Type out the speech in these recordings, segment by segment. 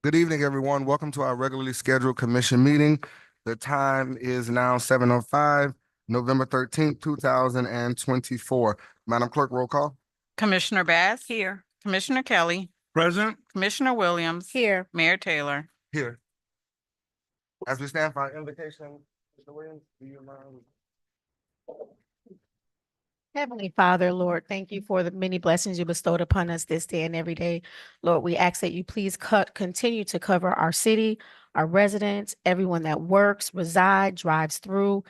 Good evening, everyone. Welcome to our regularly scheduled commission meeting. The time is now 7:05, November 13th, 2024. Madam Clerk, roll call. Commissioner Bass? Here. Commissioner Kelly? Present. Commissioner Williams? Here. Mayor Taylor? Here. As we stand for our invocation, Mr. Williams, do you mind? Heavenly Father, Lord, thank you for the many blessings you bestowed upon us this day and every day. Lord, we ask that you please continue to cover our city, our residents, everyone that works, resides, drives through,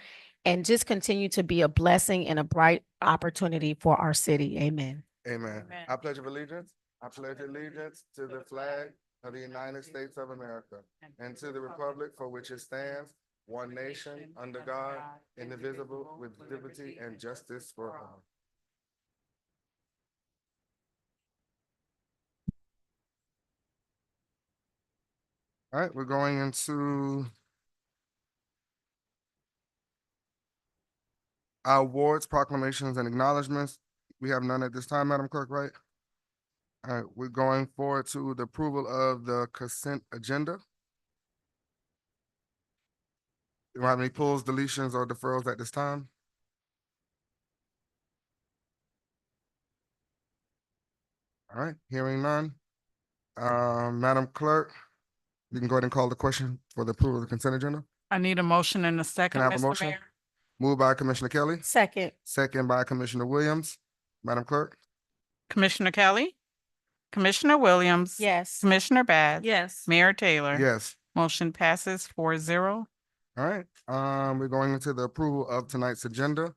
and just continue to be a blessing and a bright opportunity for our city. Amen. Amen. Amen. I pledge allegiance. I pledge allegiance to the flag of the United States of America and to the republic for which it stands, one nation, under God, indivisible, with liberty and justice for all. All right, we're going into our awards, proclamations, and acknowledgements. We have none at this time, Madam Clerk, right? All right, we're going forward to the approval of the consent agenda. Do you have any pulls, deletions, or deferrals at this time? All right, hearing none. Madam Clerk, you can go ahead and call the question for the approval of the consent agenda. I need a motion and a second, Can I have a Mr. motion? Mayor. Moved by Commissioner Kelly, Second. second by Commissioner Williams. Madam Clerk? Commissioner Kelly? Commissioner Williams? Yes. Commissioner Bass? Yes. Mayor Taylor? Yes. Motion passes 4-0. All right, we're going into the approval of tonight's agenda.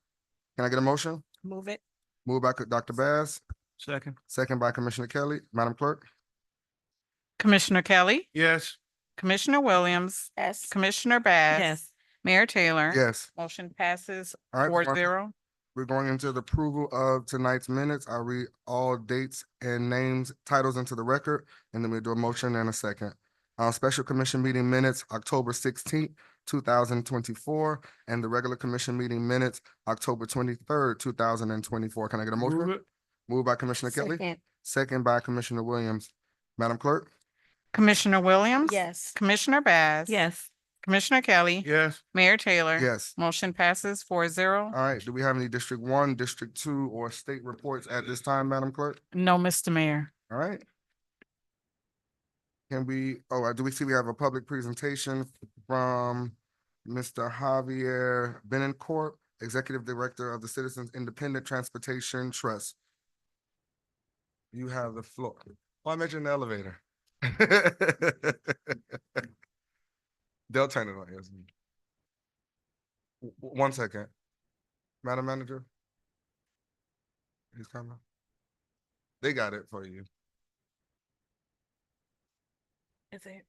Can I get a motion? Move it. Moved by Dr. Bass, Second. second by Commissioner Kelly. Madam Clerk? Commissioner Kelly? Yes. Commissioner Williams? Yes. Commissioner Bass? Yes. Mayor Taylor? Yes. Motion passes All right, 4-0. we're going into the approval of tonight's minutes. I'll read all dates and names, titles into the record, and then we do a motion and a second. Special commission meeting minutes, October 16th, 2024, and the regular commission meeting minutes, October 23rd, 2024. Can I get a motion? Move it. Moved by Commissioner Kelly, Second. second by Commissioner Williams. Madam Clerk? Commissioner Williams? Yes. Commissioner Bass? Yes. Commissioner Kelly? Yes. Mayor Taylor? Yes. Motion passes 4-0. All right, do we have any District 1, District 2, or state reports at this time, Madam Clerk? No, Mr. Mayor. All right. Can we, do we see we have a public presentation from Mr. Javier Benencourt, Executive Director of the Citizens Independent Transportation Trust. You have the floor. Well, I mentioned the elevator. They'll turn it on. Yes. 1 second. Madam Manager? He's coming. They got it for you. Is it?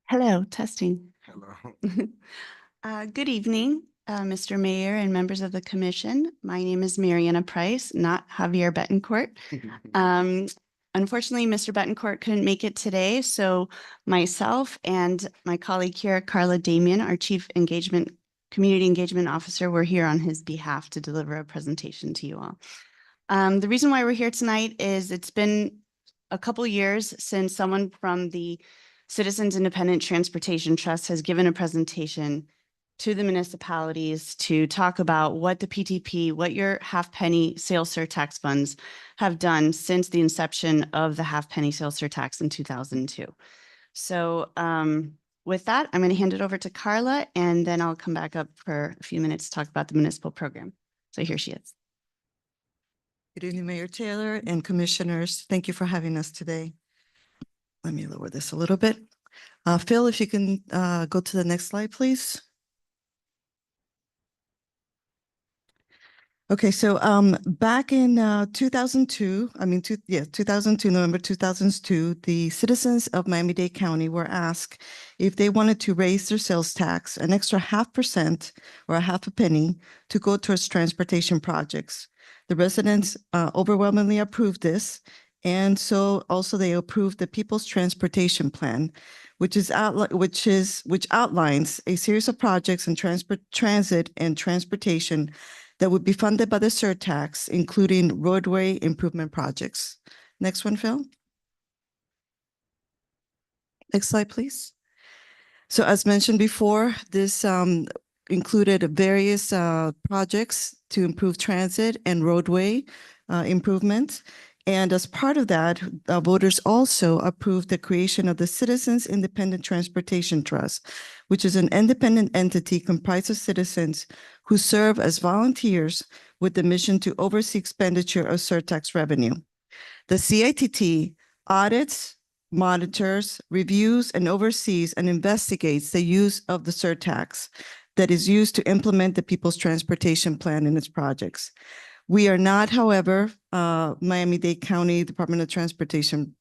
Hello, testing. Hello. Good evening, Mr. Mayor and members of the commission. My name is Mariana Price, not Javier Betancourt. Unfortunately, Mr. Betancourt couldn't make it today, so myself and my colleague here, Carla Damian, our Chief Community Engagement Officer, were here on his behalf to deliver a presentation to you all. The reason why we're here tonight is it's been a couple years since someone from the Citizens Independent Transportation Trust has given a presentation to the municipalities to talk about what the PTP, what your half penny sales surtax funds have done since the inception of the half penny sales surtax in 2002. So with that, I'm going to hand it over to Carla, and then I'll come back up for a few minutes to talk about the municipal program. So here she is. Good evening, Mayor Taylor and Commissioners. Thank you for having us today. Let me lower this a little bit. Phil, if you can go to the next slide, please. Okay, so back in 2002, 2002, November 2002, the citizens of Miami-Dade County were asked if they wanted to raise their sales tax an extra 0.5% or a half a penny to go towards transportation projects. The residents overwhelmingly approved this, and so also they approved the People's Transportation Plan, which outlines a series of projects in transit and transportation that would be funded by the surtax, including roadway improvement projects. Next one, Phil. Next slide, please. So as mentioned before, this included various projects to improve transit and roadway improvements. And as part of that, voters also approved the creation of the Citizens Independent Transportation Trust, which is an independent entity comprised of citizens who serve as volunteers with the mission to oversee expenditure of surtax revenue. The CITT audits, monitors, reviews, and oversees and investigates the use of the surtax that is used to implement the People's Transportation Plan in its projects. We are not, however, Miami-Dade County Department of Transportation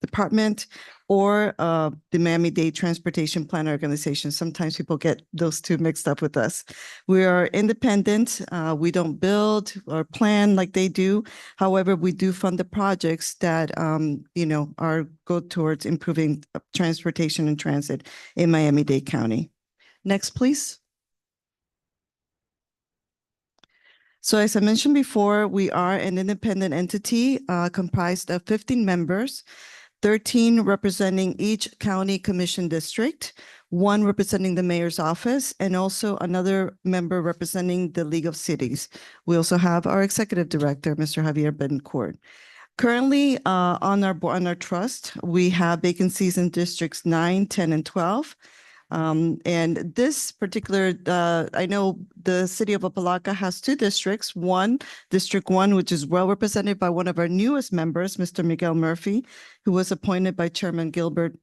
Department or the Miami-Dade Transportation Plan Organization. Sometimes people get those two mixed up with us. We are independent. We don't build or plan like they do. However, we do fund the projects that go towards improving transportation and transit in Miami-Dade County. Next, please. So as I mentioned before, we are an independent entity comprised of 15 members, 13 representing each county commission district, 1 representing the mayor's office, and also another member representing the League of Cities. We also have our executive director, Mr. Javier Betancourt. Currently, on our trust, we have vacancies in districts 9, 10, and 12. And this particular, I know the city of Opa-locka has 2 districts. District 1, which is well represented by one of our newest members, Mr. Miguel Murphy, who was appointed by Chairman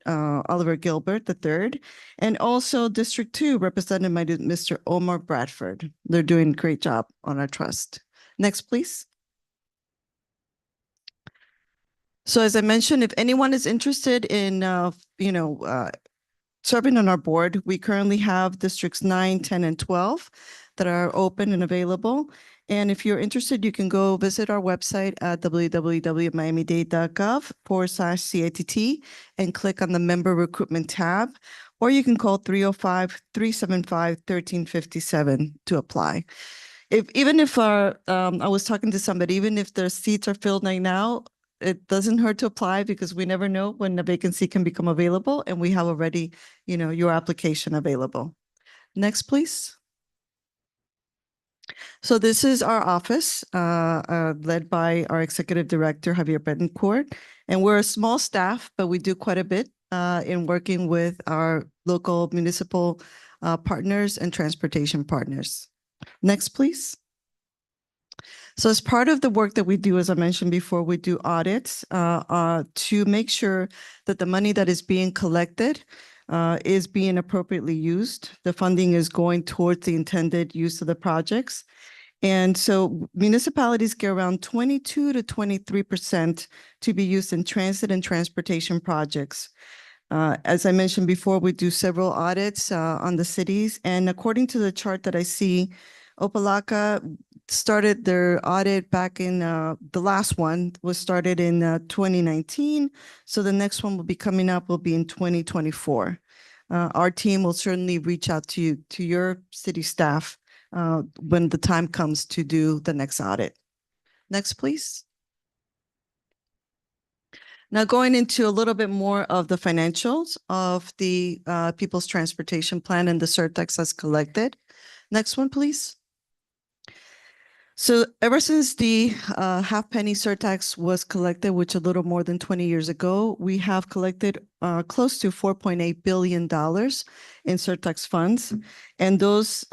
Oliver Gilbert III, and also District 2, represented by Mr. Omar Bradford. They're doing a great job on our trust. Next, please. So as I mentioned, if anyone is interested in, serving on our board, we currently have districts 9, 10, and 12 that are open and available. And if you're interested, you can go visit our website at www.miamidade.gov/CITT and click on the member recruitment tab, or you can call 305-375-1357 to apply. Even if I was talking to somebody, even if their seats are filled right now, it doesn't hurt to apply because we never know when the vacancy can become available, and we have already, your application available. Next, please. So this is our office, led by our executive director, Javier Betancourt, and we're a small staff, but we do quite a bit in working with our local municipal partners and transportation partners. Next, please. So as part of the work that we do, as I mentioned before, we do audits to make sure that the money that is being collected is being appropriately used. The funding is going towards the intended use of the projects. And so municipalities get around 22 to 23% to be used in transit and transportation projects. As I mentioned before, we do several audits on the cities. And according to the chart that I see, Opa-locka started their audit back in, the last one was started in 2019. So the next one will be coming up will be in 2024. Our team will certainly reach out to your city staff when the time comes to do the next audit. Next, please. Now going into a little bit more of the financials of the People's Transportation Plan and the surtax as collected. Next one, please. So ever since the half-penny surtax was collected, which a little more than 20 years ago, we have collected close to $4.8 billion in surtax funds. And those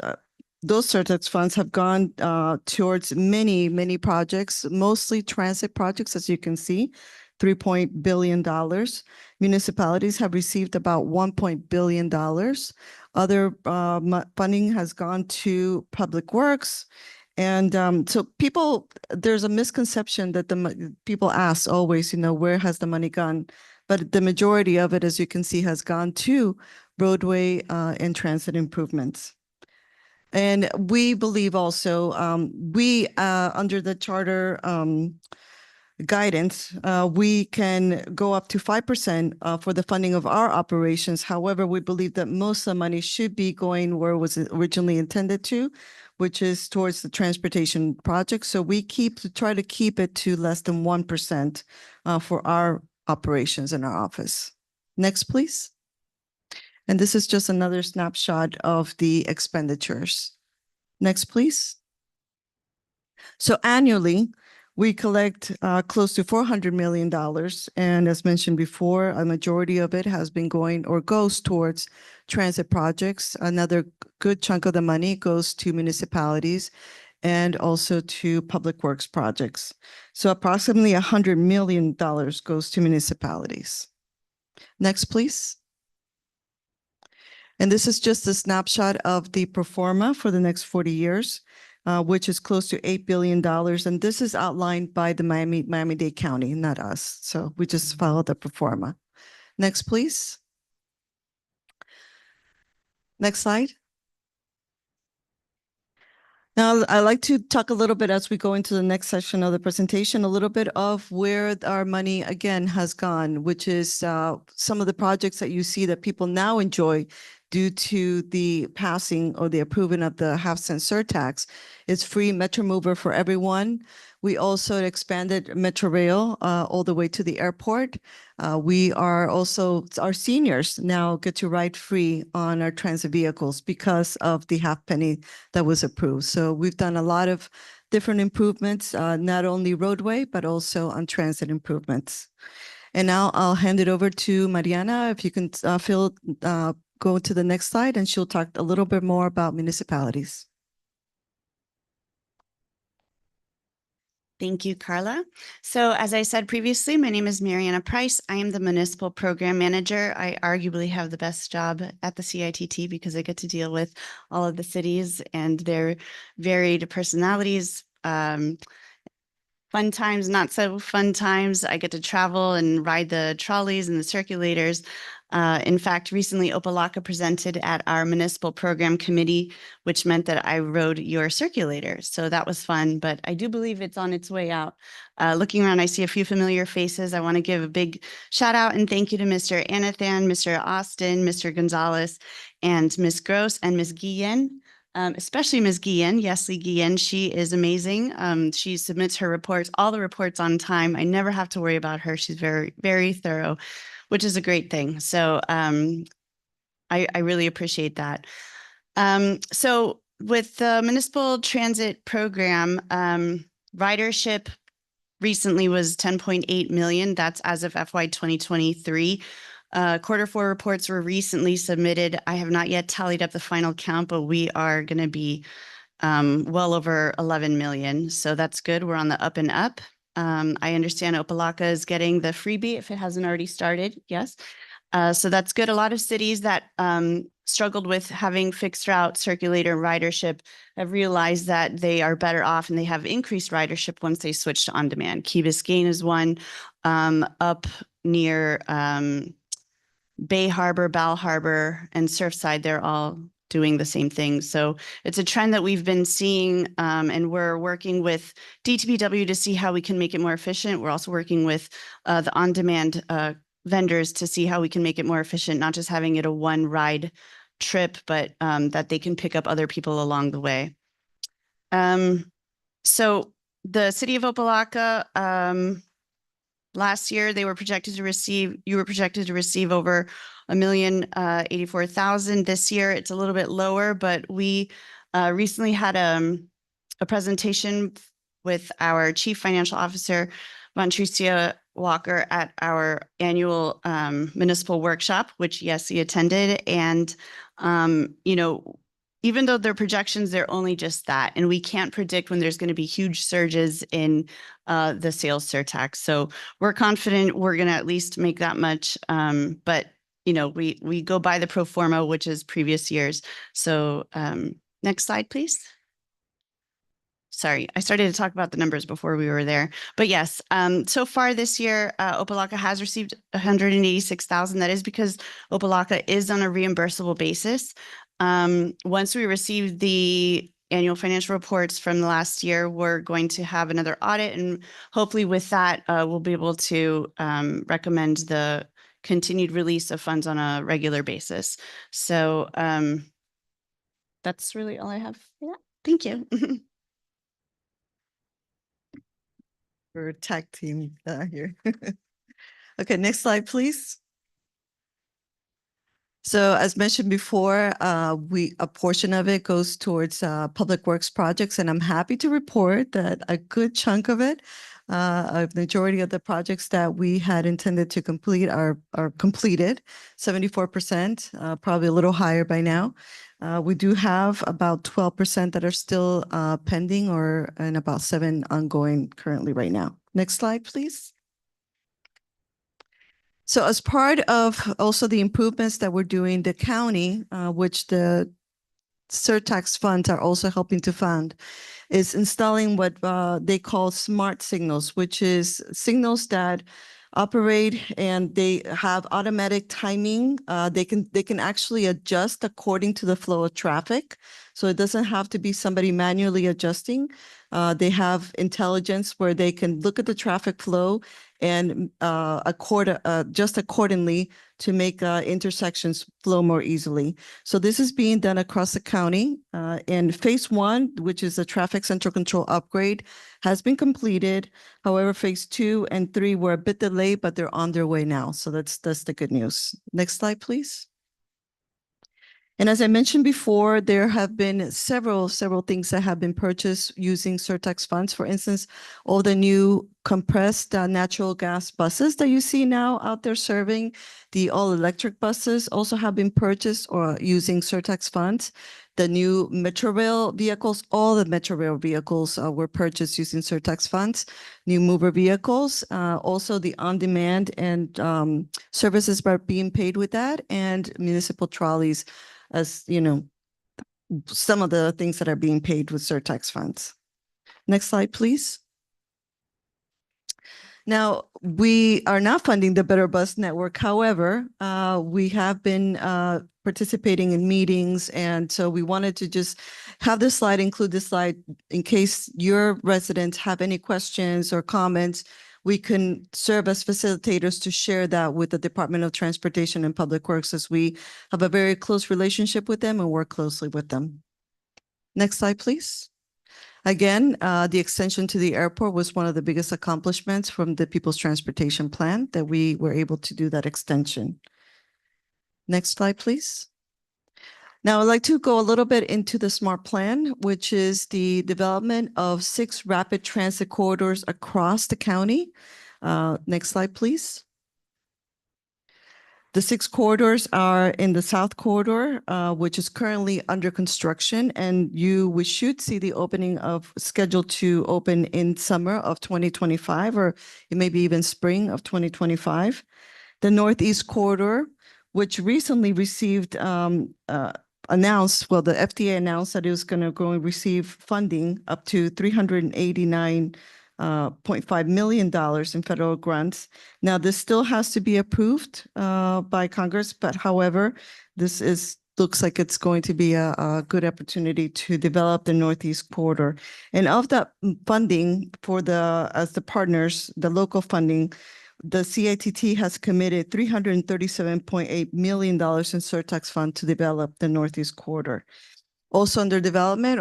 those surtax funds have gone towards many projects, mostly transit projects, as you can see, $3 billion. Municipalities have received about $1 billion. Other funding has gone to public works. And so there's a misconception that people ask always, where has the money gone? But the majority of it, as you can see, has gone to roadway and transit improvements. And we believe also, under the charter guidance, we can go up to 5% for the funding of our operations. However, we believe that most of the money should be going where it was originally intended to, which is towards the transportation project. So we try to keep it to less than 1% for our operations in our office. Next, please. And this is just another snapshot of the expenditures. Next, please. So annually, we collect close to $400 million. And as mentioned before, a majority of it has been going or goes towards transit projects. Another good chunk of the money goes to municipalities and also to public works projects. So approximately $100 million goes to municipalities. Next, please. And this is just a snapshot of the pro forma for the next 40 years, which is close to $8 billion. And this is outlined by the Miami-Dade County, not us. So we just followed the pro forma. Next, please. Next slide. Now, I'd like to talk a little bit as we go into the next section of the presentation, a little bit of where our money, again, has gone, which is some of the projects that you see that people now enjoy due to the passing or the approving of the half-cent surtax. It's free Metro Mover for everyone. We also expanded Metro Rail all the way to the airport. We are also, our seniors now get to ride free on our transit vehicles because of the half penny that was approved. So we've done a lot of different improvements, not only roadway, but also on transit improvements. And now I'll hand it over to Mariana. If you can go to the next slide, and she'll talk a little bit more about municipalities. Thank you, Carla. So as I said previously, my name is Mariana Price. I am the Municipal Program Manager. I arguably have the best job at the CITT because I get to deal with all of the cities and their varied personalities. Fun times, not so fun times. I get to travel and ride the trolleys and the circulators. In fact, recently Opa-locka presented at our municipal program committee, which meant that I rode your circulator. So that was fun, but I do believe it's on its way out. Looking around, I see a few familiar faces. I want to give a big shout out and thank you to Mr. Anathan, Mr. Austin, Mr. Gonzalez, and Ms. Gross and Ms. Guillen. Especially Ms. Guillen, Yesli Guillen. She is amazing. She submits her reports, all the reports on time. I never have to worry about her. She's very, very thorough, which is a great thing. So I really appreciate that. So with the municipal transit program, ridership recently was 10.8 million. That's as of FY 2023. Q4 reports were recently submitted. I have not yet tallied up the final count, but we are going to be well over 11 million. So that's good. We're on the up and up. I understand Opa-locka is getting the freebie if it hasn't already started. Yes. So that's good. A lot of cities that struggled with having fixed route circulator ridership have realized that they are better off and they have increased ridership once they switch to on-demand. Key Biscayne is one, up near Bay Harbor, Bal Harbor, and Surfside. They're all doing the same thing. So it's a trend that we've been seeing, and we're working with DTPW to see how we can make it more efficient. We're also working with the on-demand vendors to see how we can make it more efficient, not just having it a one ride trip, but that they can pick up other people along the way. So the city of Opa-locka, last year, you were projected to receive over $1,084,000. This year, it's a little bit lower, but we recently had a presentation with our Chief Financial Officer, Vontricia Walker, at our annual municipal workshop, which, yes, he attended. And, you know, even though they're projections, they're only just that. And we can't predict when there's going to be huge surges in the sales surtax. So we're confident we're going to at least make that much. But, you know, we go by the pro forma, which is previous years. So next slide, please. Sorry, I started to talk about the numbers before we were there. But yes, so far this year, Opa-locka has received 186,000. That is because Opa-locka is on a reimbursable basis. Once we receive the annual financial reports from the last year, we're going to have another audit, and hopefully with that, we'll be able to recommend the continued release of funds on a regular basis. So that's really all I have for that. Thank you. We're a tag team here. Okay, next slide, please. So as mentioned before, a portion of it goes towards public works projects, and I'm happy to report that a good chunk of it, a majority of the projects that we had intended to complete are completed, 74%, probably a little higher by now. We do have about 12% that are still pending, and about 7 ongoing currently right now. Next slide, please. So as part of also the improvements that we're doing, the county, which the surtax funds are also helping to fund, is installing what they call smart signals, which is signals that operate and they have automatic timing. They can actually adjust according to the flow of traffic. So it doesn't have to be somebody manually adjusting. They have intelligence where they can look at the traffic flow and adjust accordingly to make intersections flow more easily. So this is being done across the county. And phase 1, which is the traffic central control upgrade, has been completed. However, phase 2 and 3 were a bit delayed, but they're on their way now. So that's the good news. Next slide, please. And as I mentioned before, there have been several things that have been purchased using surtax funds. For instance, all the new compressed natural gas buses that you see now out there serving, the all-electric buses also have been purchased or using surtax funds. The new Metro Rail vehicles, all the Metro Rail vehicles were purchased using surtax funds. New mover vehicles, also the on-demand and services are being paid with that, and municipal trolleys, as you know, some of the things that are being paid with surtax funds. Next slide, please. Now, we are not funding the Better Bus Network. However, we have been participating in meetings, and so we wanted to just have this slide, include this slide in case your residents have any questions or comments. We can serve as facilitators to share that with the Department of Transportation and Public Works, as we have a very close relationship with them and work closely with them. Next slide, please. Again, the extension to the airport was one of the biggest accomplishments from the People's Transportation Plan, that we were able to do that extension. Next slide, please. Now, I'd like to go a little bit into the SMART plan, which is the development of 6 rapid transit corridors across the county. Next slide, please. The 6 corridors are in the South Corridor, which is currently under construction, and we should see the opening scheduled to open in summer of 2025, or it may be even spring of 2025. The Northeast Corridor, which recently received the FDA announced that it was going to go and receive funding up to $389.5 million in federal grants. Now, this still has to be approved by Congress, but however, looks like it's going to be a good opportunity to develop the Northeast Corridor. And of that funding as the partners, the local funding, the CITT has committed $337.8 million in surtax fund to develop the Northeast Corridor. Also under development,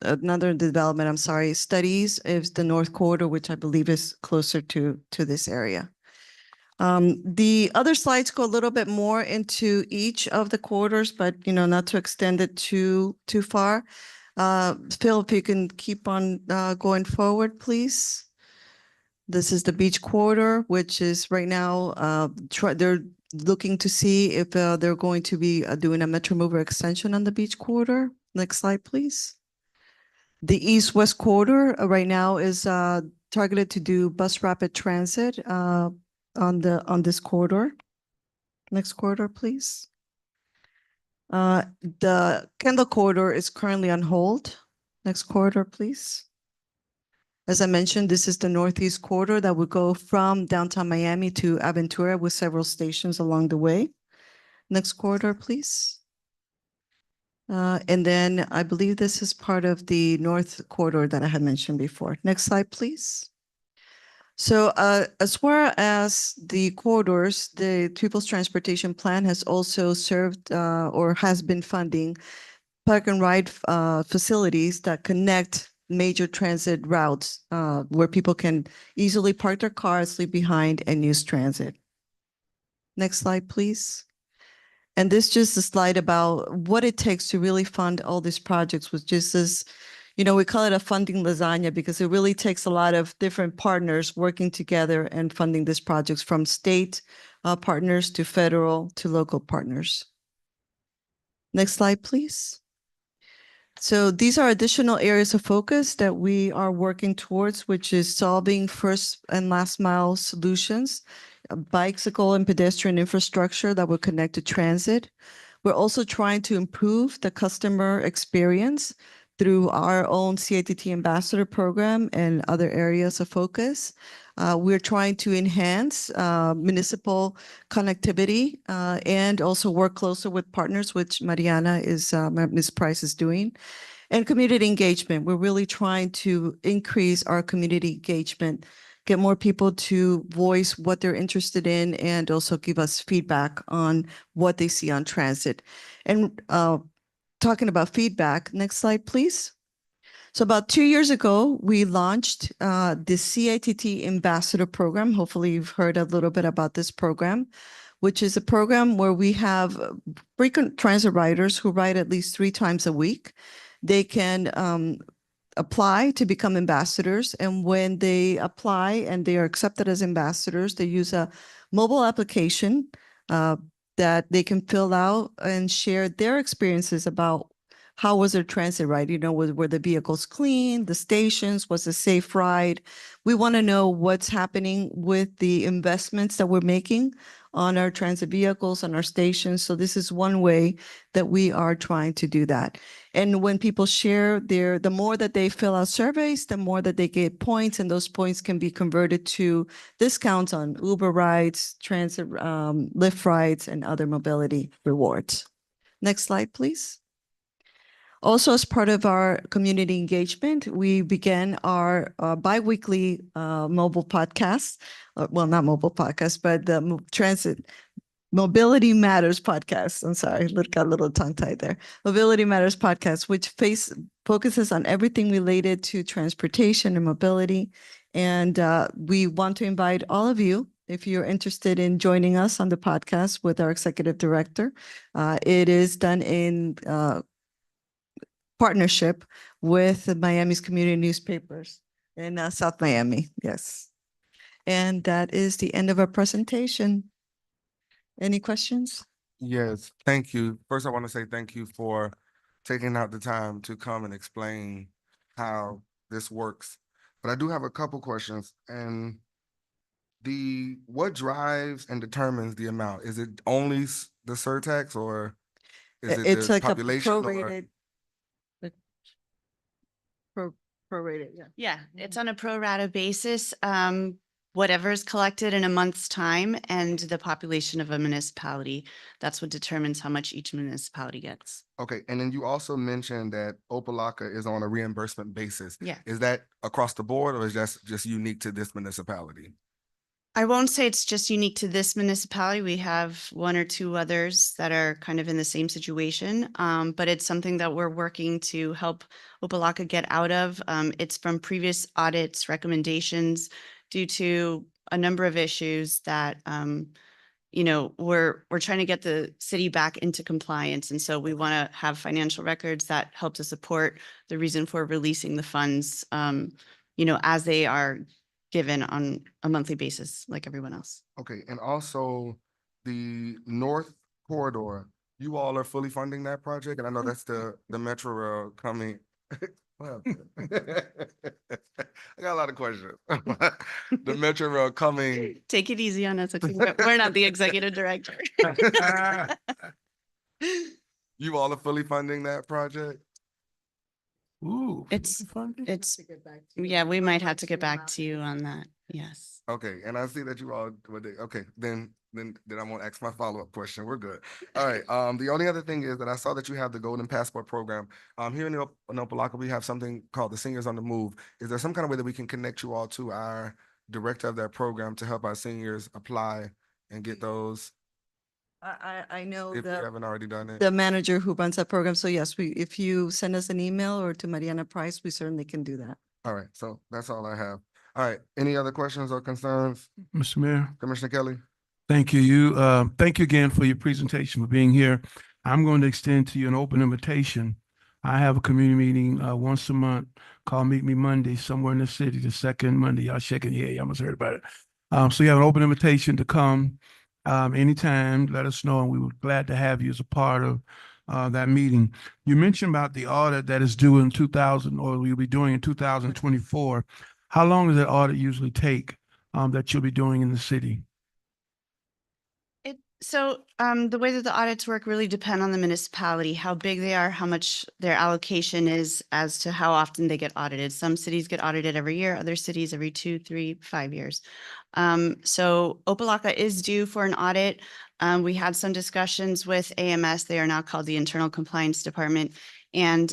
another development, I'm sorry, studies is the North Corridor, which I believe is closer to this area. The other slides go a little bit more into each of the corridors, but not to extend it too far. Phil, if you can keep on going forward, please. This is the Beach Corridor, which is right now, they're looking to see if they're going to be doing a Metro Mover extension on the Beach Corridor. Next slide, please. The east-west corridor right now is targeted to do bus rapid transit on this corridor. Next corridor, please. The Kendall corridor is currently on hold. Next corridor, please. As I mentioned, this is the northeast corridor that would go from downtown Miami to Aventura with several stations along the way. Next corridor, please. And then I believe this is part of the north corridor that I had mentioned before. Next slide, please. So as far as the corridors, the People's Transportation Plan has also served or has been funding park and ride facilities that connect major transit routes where people can easily park their cars, leave behind, and use transit. Next slide, please. And this just a slide about what it takes to really fund all these projects, which is this, we call it a funding lasagna because it really takes a lot of different partners working together and funding these projects from state partners to federal to local partners. Next slide, please. So these are additional areas of focus that we are working towards, which is solving first and last mile solutions, bicycle and pedestrian infrastructure that will connect to transit. We're also trying to improve the customer experience through our own CITT ambassador program and other areas of focus. We're trying to enhance municipal connectivity and also work closer with partners, which Ms. Price is doing. And community engagement. We're really trying to increase our community engagement, get more people to voice what they're interested in, and also give us feedback on what they see on transit. And talking about feedback, next slide, please. So about 2 years ago, we launched the CITT Ambassador Program. Hopefully you've heard a little bit about this program, which is a program where we have frequent transit riders who ride at least 3 times a week. They can apply to become ambassadors. And when they apply and they are accepted as ambassadors, they use a mobile application that they can fill out and share their experiences about how was their transit ride? Were the vehicles clean, the stations, was a safe ride? We want to know what's happening with the investments that we're making on our transit vehicles, on our stations. So this is one way that we are trying to do that. And when people share the more that they fill out surveys, the more that they get points, and those points can be converted to discounts on Uber rides, transit, Lyft rides, and other mobility rewards. Next slide, please. Also, as part of our community engagement, we began our bi-weekly mobile podcast. Well, not mobile podcast, but the Transit Mobility Matters podcast. I'm sorry, got a little tongue-tied there. Mobility Matters podcast, which focuses on everything related to transportation and mobility. And we want to invite all of you, if you're interested in joining us on the podcast with our executive director. It is done in partnership with the Miami's community newspapers in South Miami. Yes. And that is the end of our presentation. Any questions? Yes, thank you. First, I want to say thank you for taking out the time to come and explain how this works. But I do have a couple questions. And what drives and determines the amount? Is it only the surtax, or is it It's the like a population? prorated. Prorated, yeah. Yeah, it's on a pro rata basis. Whatever is collected in a month's time and the population of a municipality, that's what determines how much each municipality gets. Okay, and then you also mentioned that Opa-locka is on a reimbursement basis. Yeah. Is that across the board, or is that just unique to this municipality? I won't say it's just unique to this municipality. We have 1 or 2 others that are kind of in the same situation, but it's something that we're working to help Opa-locka get out of. It's from previous audits, recommendations, due to a number of issues that we're trying to get the city back into compliance. And so we want to have financial records that help to support the reason for releasing the funds, as they are given on a monthly basis like everyone else. Okay, and also the north corridor, You all are fully funding that project, and I know that's the Metro Rail coming. Well, I got a lot of questions. The Metro Rail coming. Take it easy on us. Okay? We're not the executive director. You all are fully funding that project? Ooh. It's, funding? it's, yeah, we might have to get back to you on that. Yes. Okay, and I see that you all, okay, then I won't ask my follow-up question. We're good. All right, the only other thing is that I saw that you have the Golden Passport Program. Here in Opa-locka, we have something called the Seniors on the Move. Is there some kind of way that we can connect you all to our director of that program to help our seniors apply and get those, I know if you haven't already done it? the manager who runs that program. So yes, if you send us an email or to Mariana Price, we certainly can do that. All right, so that's all I have. All right, any other questions or concerns? Mr. Mayor, Commissioner Kelly? thank you. Thank you again for your presentation, for being here. I'm going to extend to you an open invitation. I have a community meeting once a month called Meet Me Monday somewhere in the city, the second Monday. Y'all shaking your head. Y'all must have heard about it. So you have an open invitation to come anytime. Let us know, and we would glad to have you as a part of that meeting. You mentioned about the audit that is due in 2000, or you'll be doing in 2024. How long does that audit usually take that you'll be doing in the city? So the way that the audits work really depend on the municipality, how big they are, how much their allocation is as to how often they get audited. Some cities get audited every year, other cities every 2, 3, 5 years. So Opa-locka is due for an audit. We had some discussions with AMS. They are now called the Internal Compliance Department. And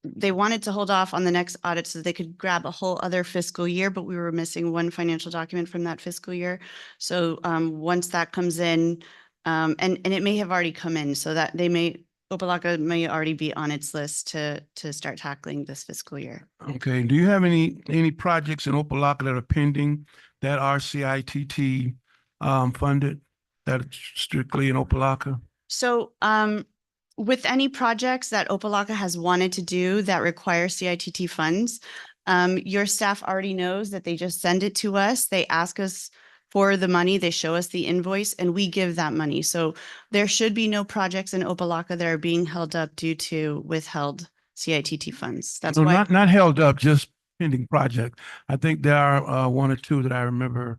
they wanted to hold off on the next audit so they could grab a whole other fiscal year, but we were missing one financial document from that fiscal year. So once that comes in, and it may have already come in, so that Opa-locka may already be on its list to start tackling this fiscal year. Okay. Do you have any projects in Opa-locka that are pending that are CITT funded, that are strictly in Opa-locka? So with any projects that Opa-locka has wanted to do that require CITT funds, your staff already knows that they just send it to us. They ask us for the money, they show us the invoice, and we give that money. So there should be no projects in Opa-locka that are being held up due to withheld CITT funds. That's No, why. not held up, just pending project. I think there are one or two that I remember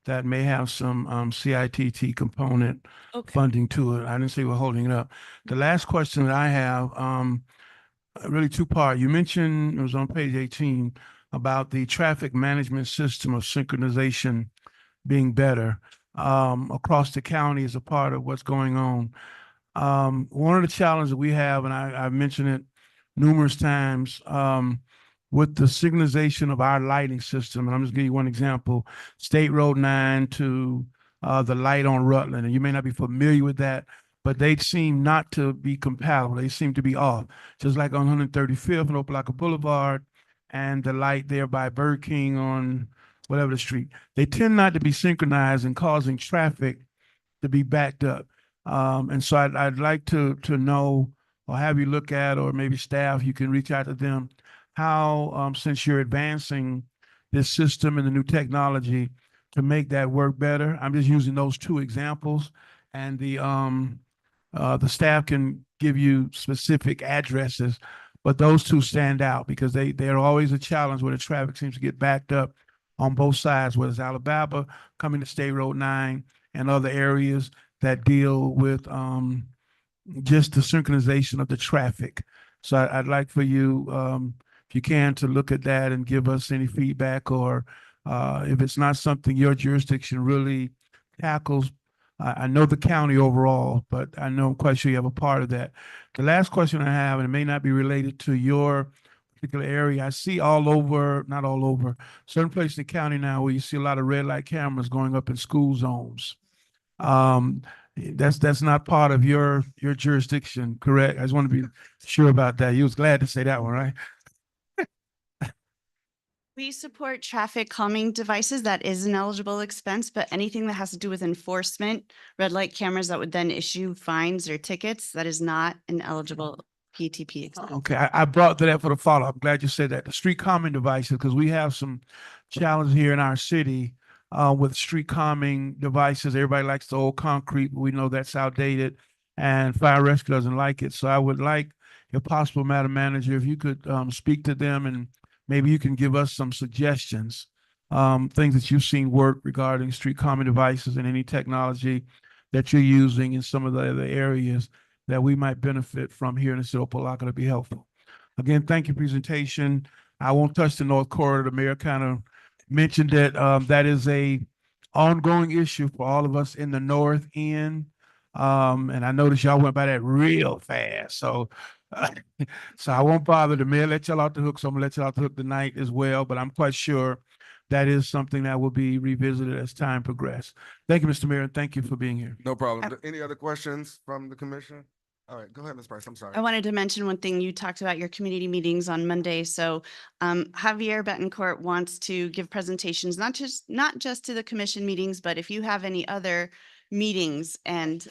that may have some CITT component Okay. funding to it. I didn't say we're holding it up. The last question that I have, really two-part. You mentioned, it was on page 18, about the traffic management system of synchronization being better across the county as a part of what's going on. One of the challenges that we have, and I've mentioned it numerous times, with the signalization of our lighting system, and I'm just giving you one example, State Road 9 to the light on Rutland, and you may not be familiar with that, but they seem not to be compatible. They seem to be off, just like on 135th and Opa-locka Boulevard and the light there by Burger King on whatever the street. They tend not to be synchronized and causing traffic to be backed up. And so I'd like to know, or have you look at, or maybe staff, you can reach out to them, how, since you're advancing this system and the new technology to make that work better. I'm just using those two examples, and the staff can give you specific addresses, but those two stand out because they're always a challenge where the traffic seems to get backed up on both sides, whether it's Alabama coming to State Road 9 and other areas that deal with just the synchronization of the traffic. So I'd like for you, if you can, to look at that and give us any feedback, or if it's not something your jurisdiction really tackles. I know the county overall, but I know I'm quite sure you have a part of that. The last question I have, and it may not be related to your particular area, I see all over, not all over, certain places in the county now where you see a lot of red light cameras going up in school zones. That's not part of your jurisdiction, correct? I just want to be sure about that. You was glad to say that one, right? We support traffic calming devices. That is an eligible expense, but anything that has to do with enforcement, red light cameras that would then issue fines or tickets, that is not an eligible PTP expense. Okay, I brought that for the follow-up. I'm glad you said that. The street calming devices, because we have some challenges here in our city with street calming devices. Everybody likes the old concrete, but we know that's outdated, and fire rescue doesn't like it. So I would like, if possible, Madam Manager, if you could speak to them and maybe you can give us some suggestions, things that you've seen work regarding street calming devices and any technology that you're using in some of the other areas that we might benefit from here in the city of Opa-locka to be helpful. Again, thank you for your presentation. I won't touch the North Corridor. The mayor kind of mentioned that that is a ongoing issue for all of us in the north end. And I noticed y'all went by that real fast. So so I won't bother the mayor, let y'all out the hook. So I'm gonna let y'all out the hook tonight as well, but I'm quite sure that is something that will be revisited as time progresses. Thank you, Mr. Mayor, and thank you for being here. No problem. Any other questions from the commission? All right, go ahead, Ms. Price. I'm sorry. I wanted to mention one thing. You talked about your community meetings on Monday. So Javier Betancourt wants to give presentations, not just to the commission meetings, but if you have any other meetings and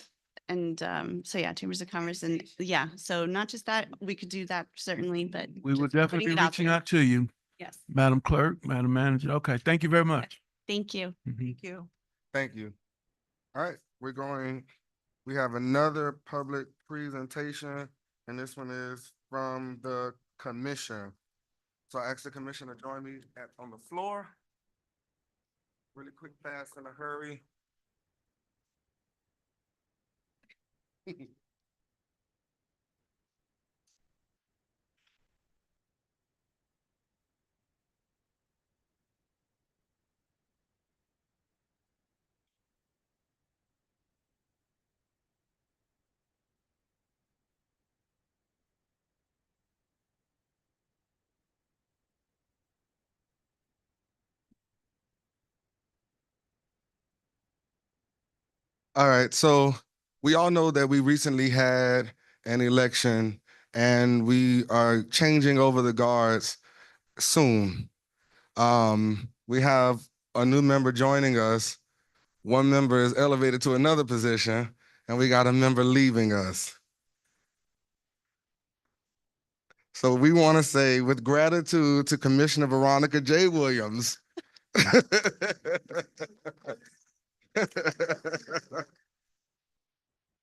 so yeah, chambers of commerce and yeah, so not just that, we could do that certainly, but We will just putting definitely it be out reaching there. out to you, Yes, Madam Clerk, Madam Manager. Okay, thank you very much. thank you. Mhm. you. Thank you. All right, we have another public presentation, and this one is from the commission. So I ask the commission to join me on the floor. Really quick, fast, in a hurry. All right, so we all know that we recently had an election and we are changing over the guards soon. We have a new member joining us. One member is elevated to another position, and we got a member leaving us. So we want to say with gratitude to Commissioner Veronica J. Williams.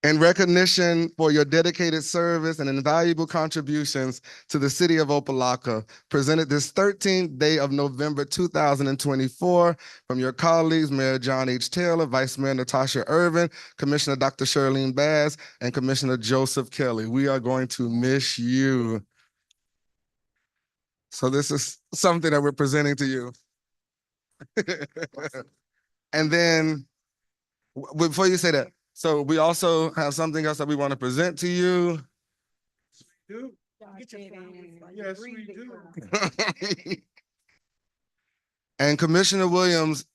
In recognition for your dedicated service and invaluable contributions to the city of Opa-locka, presented this 13th day of November 2024 from your colleagues, Mayor John H. Taylor, Vice Mayor Natasha Irvin, Commissioner Dr. Shirlene Bass, and Commissioner Joseph Kelly. We are going to miss you. So this is something that we're presenting to you. And then, before you say that, so we also have something else that we want to present to you. Yes, we do. And Commissioner Williams,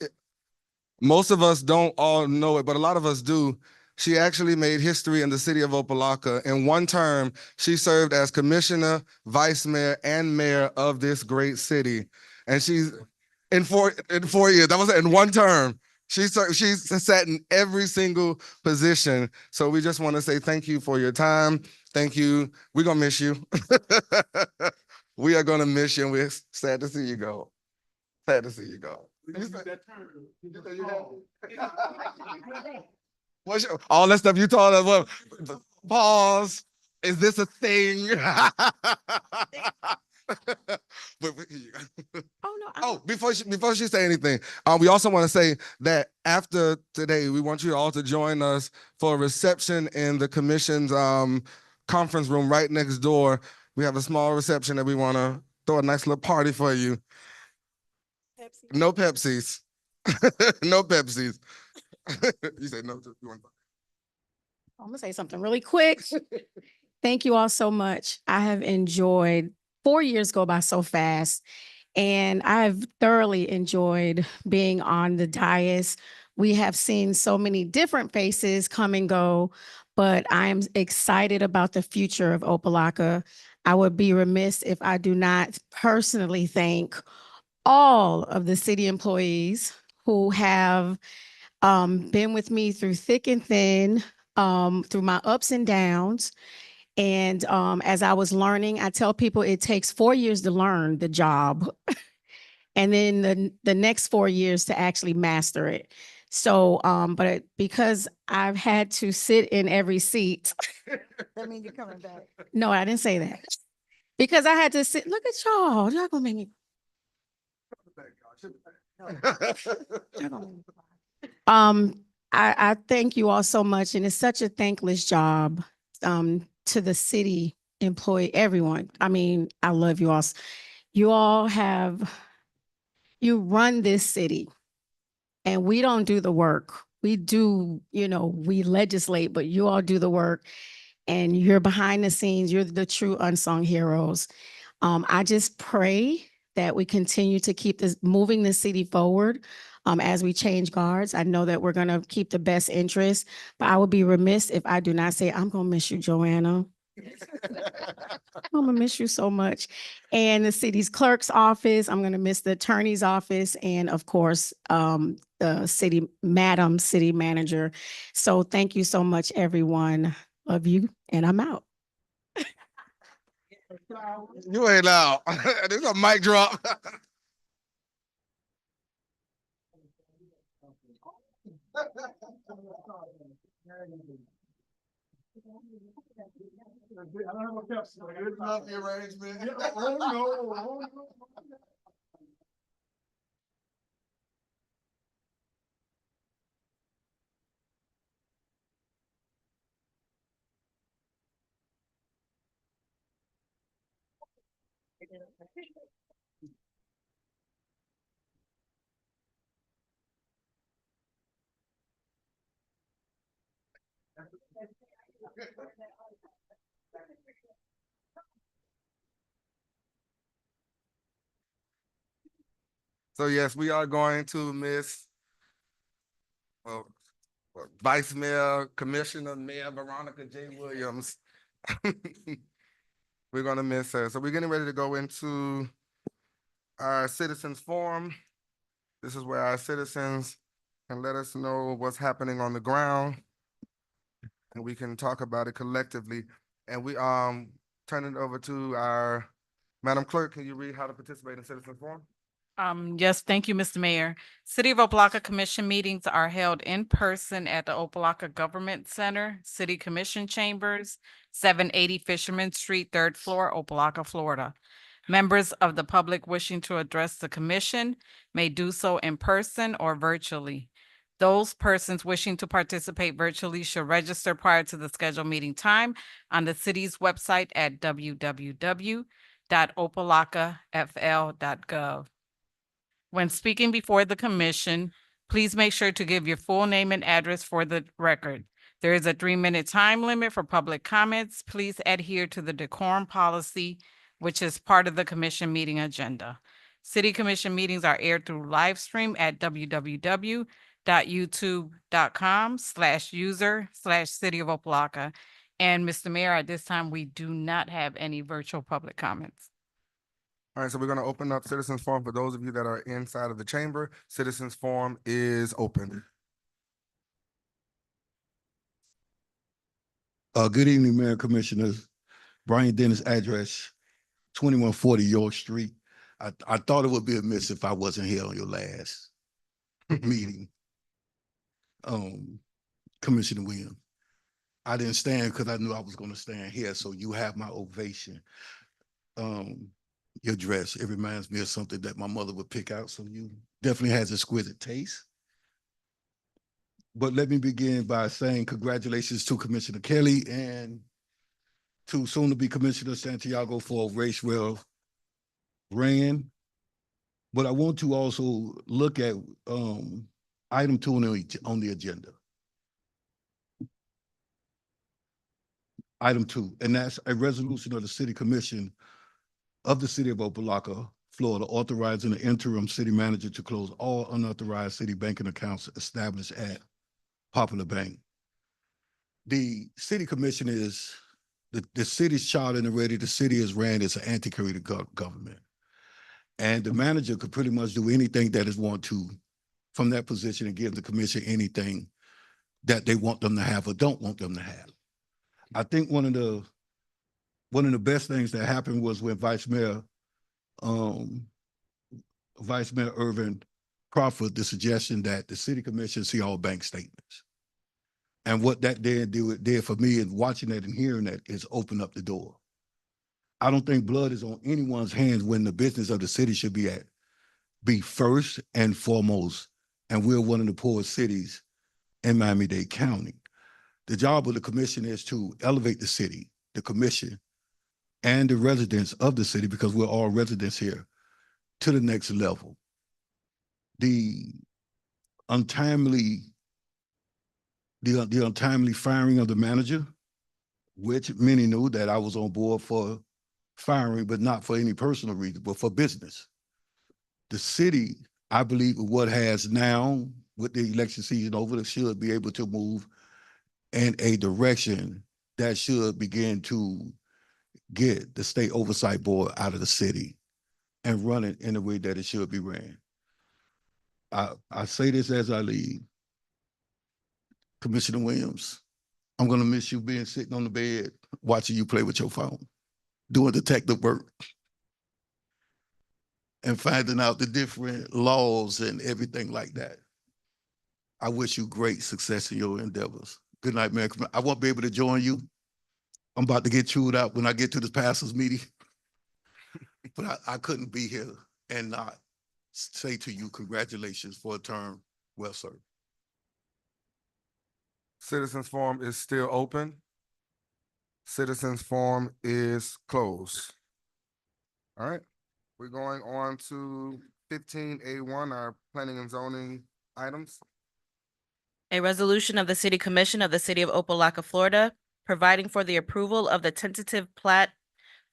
most of us don't all know it, but a lot of us do. She actually made history in the city of Opa-locka. In one term, she served as commissioner, vice mayor, and mayor of this great city. And she's in 4 years. That was in one term. She's sat in every single position. So we just want to say thank you for your time. Thank you. We're gonna miss you. We are gonna miss you, and we're sad to see you go. Sad to see you go. All that stuff you told us. Well, pause. Is this a thing? Oh, before she say anything, we also want to say that after today, we want you all to join us for a reception in the commission's conference room right next door. We have a small reception that we want to throw a nice little party for you. Pepsi. No Pepsis. No Pepsis. You say no. I'm gonna say something really quick. Thank you all so much. I have enjoyed 4 years go by so fast, and I've thoroughly enjoyed being on the dais. We have seen so many different faces come and go, but I'm excited about the future of Opa-locka. I would be remiss if I do not personally thank all of the city employees who have been with me through thick and thin, through my ups and downs. And as I was learning, I tell people it takes 4 years to learn the job. and then the next 4 years to actually master it. So, because I've had to sit in every seat. That means you're coming back. No, I didn't say that. Because I had to sit, look at y'all, y'all gonna make me. y'all gonna make me cry. I thank you all so much, and it's such a thankless job, to the city employee, everyone. I mean, I love you all. You all you run this city, and we don't do the work. We do, we legislate, but you all do the work, and you're behind the scenes. You're the true unsung heroes. I just pray that we continue to keep moving the city forward, as we change guards. I know that we're going to keep the best interest, but I would be remiss if I do not say, I'm going to miss you, Joanna. I'm gonna miss you so much. And the city's clerk's office, I'm gonna miss the attorney's office, and of course, the city manager. So thank you so much, everyone. Love you, and I'm out. You ain't out. This is a mic drop. So yes, we are going to miss Vice Mayor, Commissioner, Mayor Veronica J. Williams. We're gonna miss her. So we're getting ready to go into our citizens forum. This is where our citizens can let us know what's happening on the ground, and we can talk about it collectively. And we turn it over to our Madam Clerk. Can you read how to participate in citizens forum? Yes, thank you, Mr. Mayor. City of Opa-locka Commission meetings are held in person at the Opa-locka Government Center, City Commission Chambers, 780 Fisherman Street, 3rd floor, Opa-locka, Florida. Members of the public wishing to address the commission may do so in person or virtually. Those persons wishing to participate virtually should register prior to the scheduled meeting time on the city's website at www.opalockafl.gov. When speaking before the commission, please make sure to give your full name and address for the record. There is a 3-minute time limit for public comments. Please adhere to the decorum policy, which is part of the commission meeting agenda. City commission meetings are aired through live stream at www.youtube.com/user/City of Opa-locka. And Mr. Mayor, at this time, we do not have any virtual public comments. All right, so we're gonna open up citizens forum for those of you that are inside of the chamber. Citizens forum is open. Good evening, Mayor Commissioners. Brian Dennis, address 2140 York Street. I thought it would be amiss if I wasn't here on your last meeting. Commissioner Williams. I didn't stand because I knew I was going to stand here, so you have my ovation. Your dress, it reminds me of something that my mother would pick out, so you definitely has exquisite taste. But let me begin by saying congratulations to Commissioner Kelly and to soon-to-be Commissioner Santiago for a race well ran. But I want to also look at item 2 on the agenda. Item 2, and that's a resolution of the City Commission of the City of Opa-locka, Florida, authorizing the interim city manager to close all unauthorized city banking accounts established at Popular Bank. The City Commission is the city's charter and already the city is ran as an antiquated government. And the manager could pretty much do anything that is want to from that position and give the commission anything that they want them to have or don't want them to have. I think one of the best things that happened was when Vice Mayor Vice Mayor Irvin proffered the suggestion that the city commission see all bank statements. And what that did for me in watching that and hearing that is open up the door. I don't think blood is on anyone's hands when the business of the city should be first and foremost. And we're one of the poorest cities in Miami-Dade County. The job of the commission is to elevate the city, the commission, and the residents of the city, because we're all residents here, to the next level. The untimely firing of the manager, which many knew that I was on board for firing, but not for any personal reason, but for business. The city, I believe, with what has now, with the election season over, should be able to move in a direction that should begin to get the state oversight board out of the city and run it in the way that it should be ran. I say this as I leave. Commissioner Williams, I'm gonna miss you being sitting on the bed, watching you play with your phone, doing detective work, and finding out the different laws and everything like that. I wish you great success in your endeavors. Good night, Mayor. I won't be able to join you. I'm about to get chewed out when I get to this pastors meeting. But I couldn't be here and not say to you, congratulations for a term well served. Citizens Forum is still open. Citizens Forum is closed. All right, we're going on to 15A1, our planning and zoning items. A resolution of the City Commission of the City of Opa-locka, Florida, providing for the approval of the tentative plat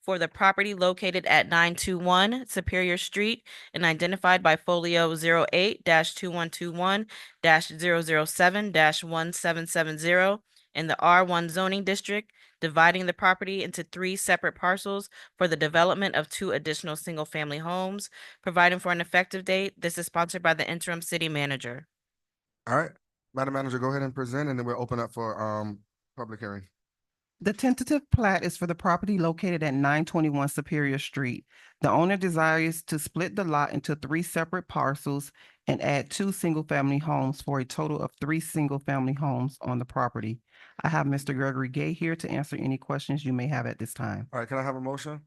for the property located at 921 Superior Street and identified by folio 08-2121-007-1770 in the R1 zoning district, dividing the property into 3 separate parcels for the development of 2 additional single-family homes, providing for an effective date. This is sponsored by the interim city manager. All right, Madam Manager, go ahead and present, and then we'll open up for public hearing. The tentative plat is for the property located at 921 Superior Street. The owner desires to split the lot into 3 separate parcels and add 2 single-family homes for a total of 3 single-family homes on the property. I have Mr. Gregory Gay here to answer any questions you may have at this time. All right, can I have a motion?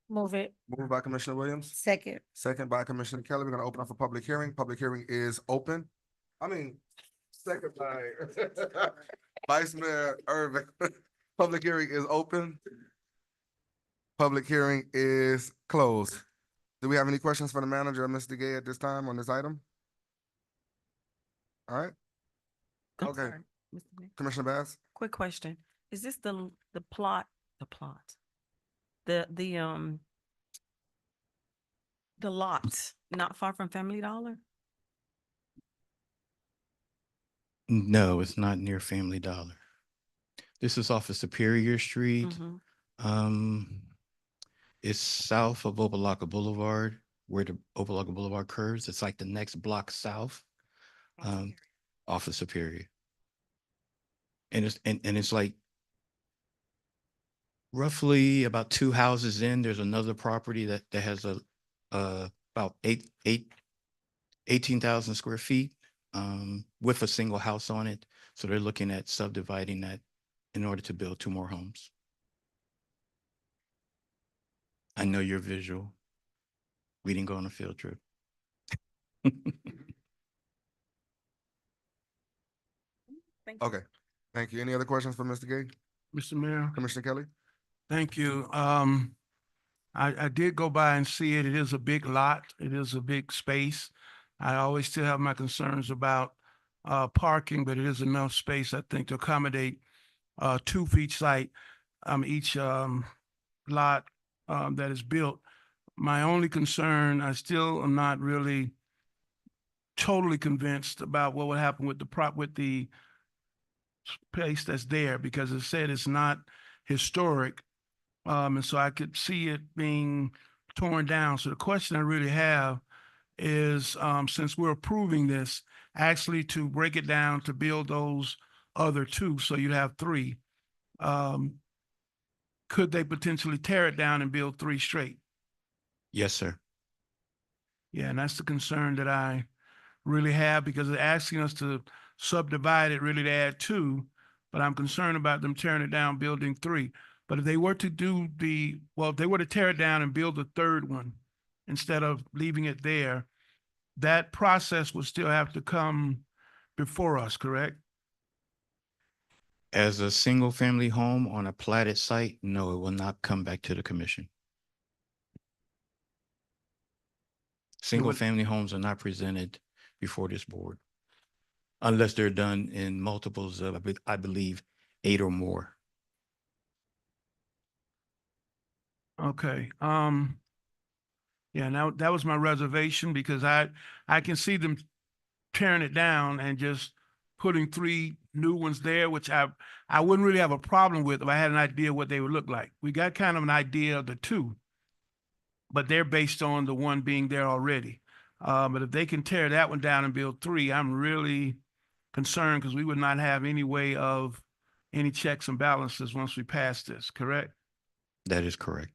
Move it. Moved by Commissioner Williams, Second. second by Commissioner Kelly. We're gonna open up for public hearing. Public hearing is open. Second by Vice Mayor Irvin. Public hearing is open. Public hearing is closed. Do we have any questions for the manager or Mr. Gay at this time on this item? All right, I'm Okay. sorry, Mr. Mayor. Commissioner Bass? Quick question. Is this the plot, the lot not far from Family Dollar? No, it's not near Family Dollar. This is off of Superior Street. Mhm. It's south of Opa-locka Boulevard, where the Opa-locka Boulevard curves. It's like the next block south, off of Superior. And it's like roughly about 2 houses in, there's another property that has about 18,000 square feet, with a single house on it. So they're looking at subdividing that in order to build 2 more homes. I know you're visual. We didn't go on a field trip. Okay, thank you. Any other questions for Mr. Gay? Mr. Mayor, Commissioner Kelly? thank you. I did go by and see it. It is a big lot. It is a big space. I always still have my concerns about parking, but it is enough space, I think, to accommodate 2 for each site, each lot that is built. My only concern, I still am not really totally convinced about what would happen with the space that's there, because it said it's not historic. And so I could see it being torn down. So the question I really have is, since we're approving this, actually to break it down to build those other 2, so you'd have 3. Could they potentially tear it down and build 3 straight? Yes, sir. Yeah, and that's the concern that I really have because they're asking us to subdivide it really to add two, but I'm concerned about them tearing it down, building three. But if they were to if they were to tear it down and build a third one instead of leaving it there, that process would still have to come before us, correct? As a single family home on a platted site, no, it will not come back to the commission. Single family homes are not presented before this board unless they're done in multiples of, I believe, 8 or more. Okay, yeah, now that was my reservation because I can see them tearing it down and just putting three new ones there, which I wouldn't really have a problem with if I had an idea what they would look like. We got kind of an idea of the two, but they're based on the one being there already. But if they can tear that one down and build three, I'm really concerned because we would not have any way of any checks and balances once we pass this, correct? That is correct.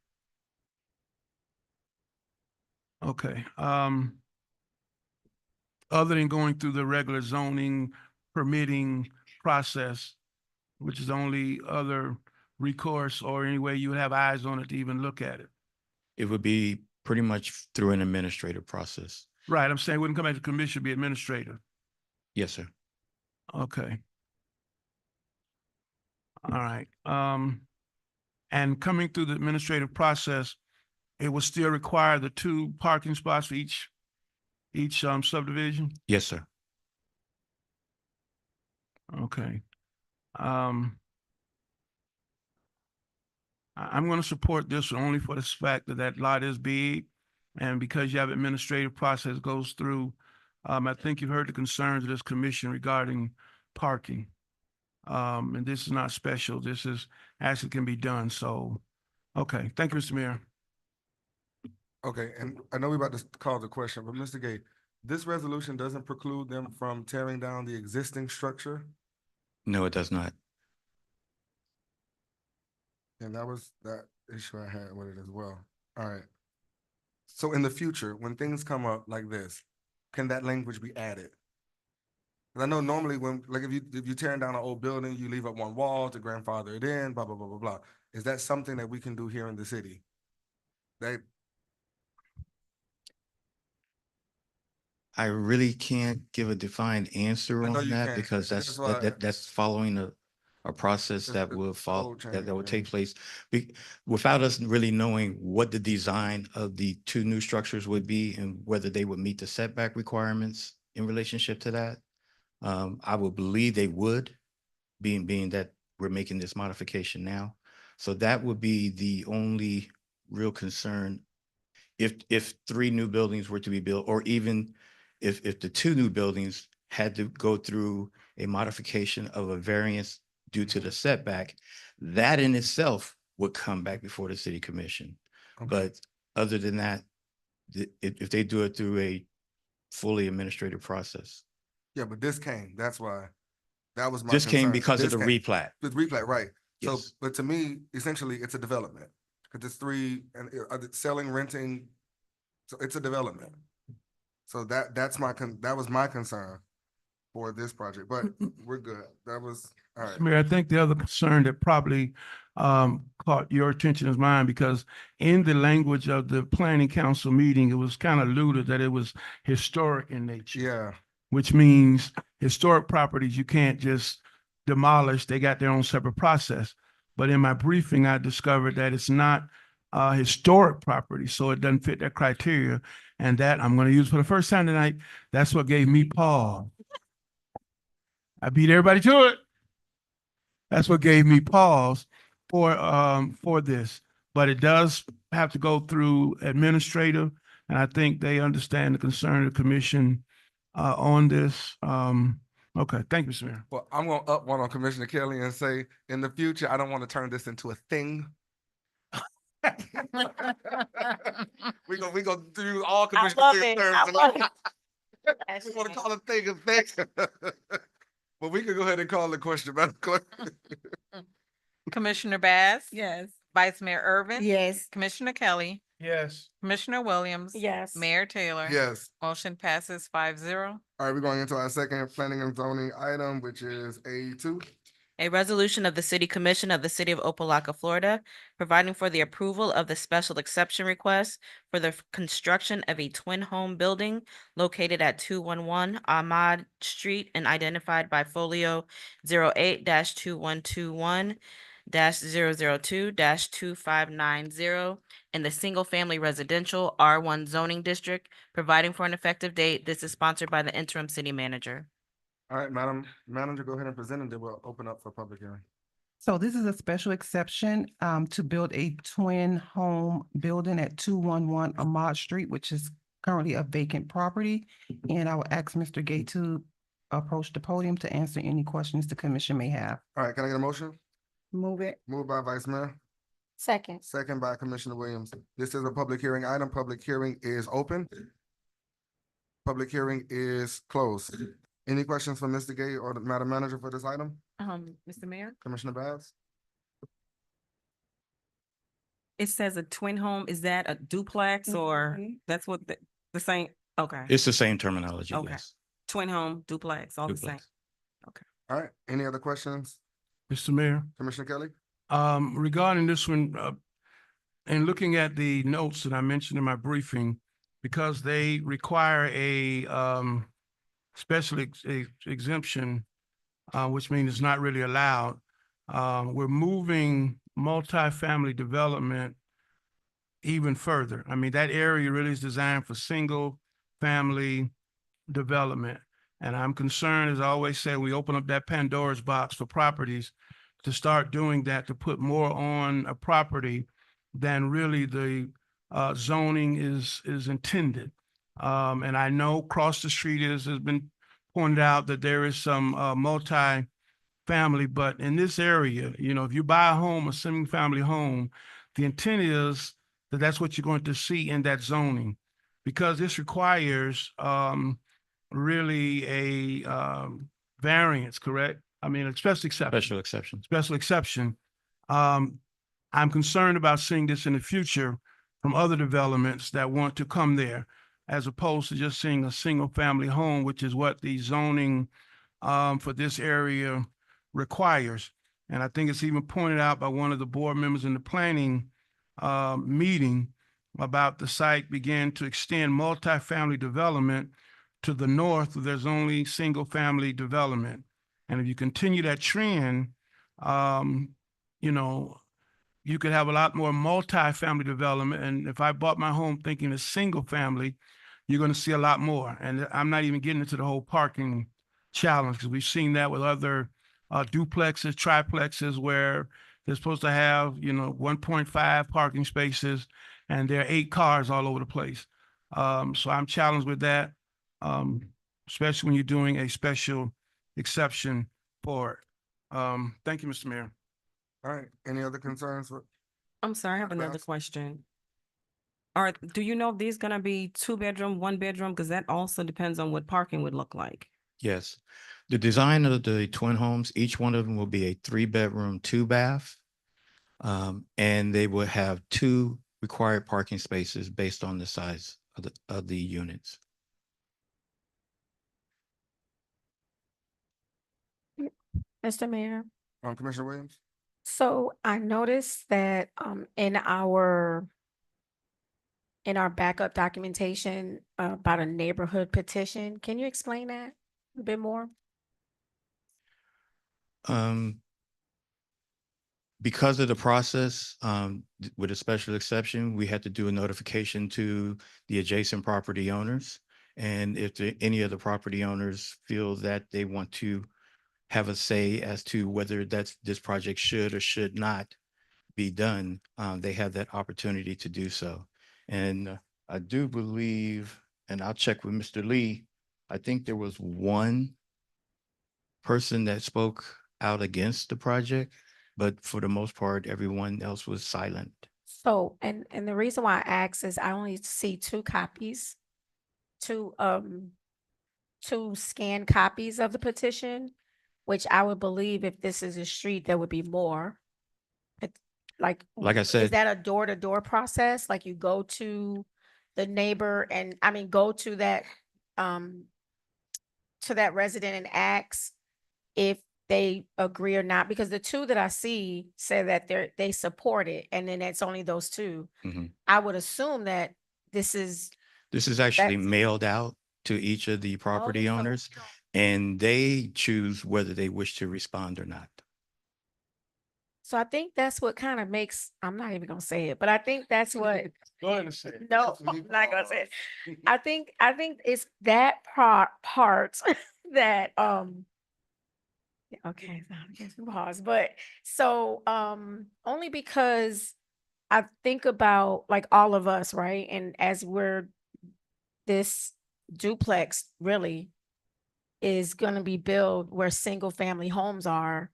Okay. Other than going through the regular zoning permitting process, which is the only other recourse or any way you would have eyes on it to even look at it. It would be pretty much through an administrative process. Right. I'm saying it wouldn't come back to commission, be administrative. Yes, sir. Okay. All right. And coming through the administrative process, it will still require the 2 parking spots for each subdivision? Yes, sir. Okay. I'm going to support this only for the fact that that lot is big. And because you have administrative process goes through, I think you've heard the concerns of this commission regarding parking. And this is not special. This is actually can be done. So, okay. Thank you, Mr. Mayor. Okay, and I know we're about to call the question, but Mr. Gay, this resolution doesn't preclude them from tearing down the existing structure? No, it does not. And that was that issue I had with it as well. All right. So in the future, when things come up like this, can that language be added? 'Cause I know normally when, like, if you tearing down an old building, you leave up one wall to grandfather it in, blah, blah, blah, blah, blah. Is that something that we can do here in the city? I really can't give a defined answer I know on you that can't, because and that's, that's why- that's following a process It's that the will follow, code that will change, take yeah. place. Without us really knowing what the design of the 2 new structures would be and whether they would meet the setback requirements in relationship to that. I would believe they would, being that we're making this modification now. So that would be the only real concern. If 3 new buildings were to be built, or even if the 2 new buildings had to go through a modification of a variance due to the setback, that in itself would come back before the city commission. Okay. But other than that, if they do it through a fully administrative process. Yeah, but this came, that's why, that was my This came concern. because of This the came. replat. With replat, right. So, Yes. but to me, essentially, it's a development, because it's 3, and selling, renting, so it's a development. So that was my concern for this project, but we're good. That was, all right. Mayor, I think the other concern that probably caught your attention is mine because in the language of the planning council meeting, it was kind of alluded that it was historic in nature. Yeah, Which means historic properties, you can't just demolish. They got their own separate process. But in my briefing, I discovered that it's not historic property, so it doesn't fit that criteria. And that I'm going to use for the first time tonight. That's what gave me pause. I beat everybody to it. That's what gave me pause for this. But it does have to go through administrative, and I think they understand the concern of the commission on this. Okay, thank you, Mr. Mayor. well, I'm gonna up one on Commissioner Kelly and say, in the future, I don't want to turn this into a thing. We gonna do all Commissioner love Kelly it. terms I love tonight. We want to call a thing a thing. But we can go ahead and call the question, Madam Clerk. Commissioner Bass? Yes. Vice Mayor Irvin? Yes. Commissioner Kelly? Yes. Commissioner Williams. Yes. Mayor Taylor. Yes. Motion passes 5-0. All right, we're going into our second planning and zoning item, which is A2. A resolution of the City Commission of the City of Opa-locka, Florida, providing for the approval of the special exception request for the construction of a twin home building located at 211 Ahmad Street and identified by folio 08-2121 002-2590 in the single-family residential R1 zoning district, providing for an effective date. This is sponsored by the interim city manager. All right, Madam Manager, go ahead and present and then we'll open up for public hearing. So this is a special exception to build a twin home building at 211 Ahmad Street, which is currently a vacant property. And I will ask Mr. Gay to approach the podium to answer any questions the commission may have. All right, can I get a motion? Move it. Moved by Vice Mayor, Second. second by Commissioner Williams. This is a public hearing item. Public hearing is open. Public hearing is closed. Any questions for Mr. Gay or the Madam Manager for this item? Mr. Mayor, Commissioner Bass? It says a twin home. Is that a duplex or that's what the same? Okay. It's the same terminology, Okay. yes. Twin home, duplex, all the same. Duplex. All right, any other questions? Mr. Mayor, Commissioner Kelly? regarding this one, and looking at the notes that I mentioned in my briefing, because they require a, special exemption, which means it's not really allowed. We're moving multifamily development even further. I mean, that area really is designed for single family development. And I'm concerned, as I always say, we open up that Pandora's box for properties to start doing that, to put more on a property than really the zoning is intended. And I know across the street has been pointed out that there is some multi-family, but in this area, if you buy a home, a single family home, the intent is that that's what you're going to see in that zoning, because this requires really a variance, correct? I mean, a special exception. Special exceptions. Special exception. I'm concerned about seeing this in the future from other developments that want to come there, as opposed to just seeing a single family home, which is what the zoning for this area requires. And I think it's even pointed out by one of the board members in the planning meeting about the site began to extend multifamily development to the north. There's only single family development. And if you continue that trend, you could have a lot more multi-family development. And if I bought my home thinking a single family, you're going to see a lot more. And I'm not even getting into the whole parking challenge, because we've seen that with other duplexes, triplexes, where they're supposed to have, 1.5 parking spaces, and there are 8 cars all over the place. So I'm challenged with that, especially when you're doing a special exception for it. Thank you, Mr. Mayor. All right, any other concerns? I'm sorry, I have another Yes. question. Do you know if these gonna be 2-bedroom, 1-bedroom? Because that also depends on what parking would look like. Yes. The design of the twin homes, each one of them will be a 3-bedroom, 2-bath. And they will have 2 required parking spaces based on the size of the units. Mr. Mayor. Commissioner Williams? So I noticed that in our backup documentation about a neighborhood petition, can you explain that a bit more? Because of the process, with a special exception, we had to do a notification to the adjacent property owners. And if any of the property owners feel that they want to have a say as to whether this project should or should not be done, they have that opportunity to do so. And I do believe, and I'll check with Mr. Lee, I think there was one person that spoke out against the project, but for the most part, everyone else was silent. So, and the reason why I ask is I only see 2 copies, 2 scanned copies of the petition, which I would believe if this is a street, there would be more. Like I is said, that a door-to-door process? Like you go to the neighbor and, I mean, go um, to that resident and ask if they agree or not? Because the two that I see say that they support it, and then it's only those two. mhm. I would assume that this is, This is actually that's. mailed out to each of the property so- owners, and they choose whether they wish to respond or not. So I think that's what kind of makes, I'm not even gonna say it, but I think that's what, Go ahead and say it. no, I'm not gonna say it. I think it's that part that, okay, so I guess we pause, but so, only because I think about like all of us, right? And as we're, this duplex really is gonna be built where single family homes are.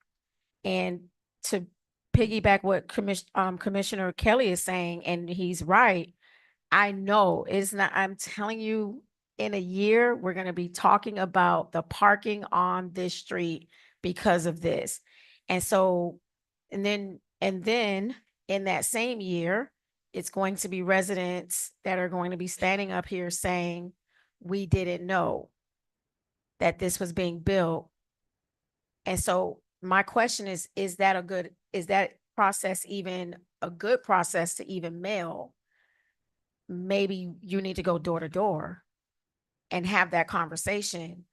And to piggyback what Commissioner Kelly is saying, and he's right, I know it's not, I'm telling you, in a year, we're gonna be talking about the parking on this street because of this. And so, and then in that same year, it's going to be residents that are going to be standing up here saying, we didn't know that this was being built. And so my question is that process even a good process to even mail? Maybe you need to go door to door and have that conversation.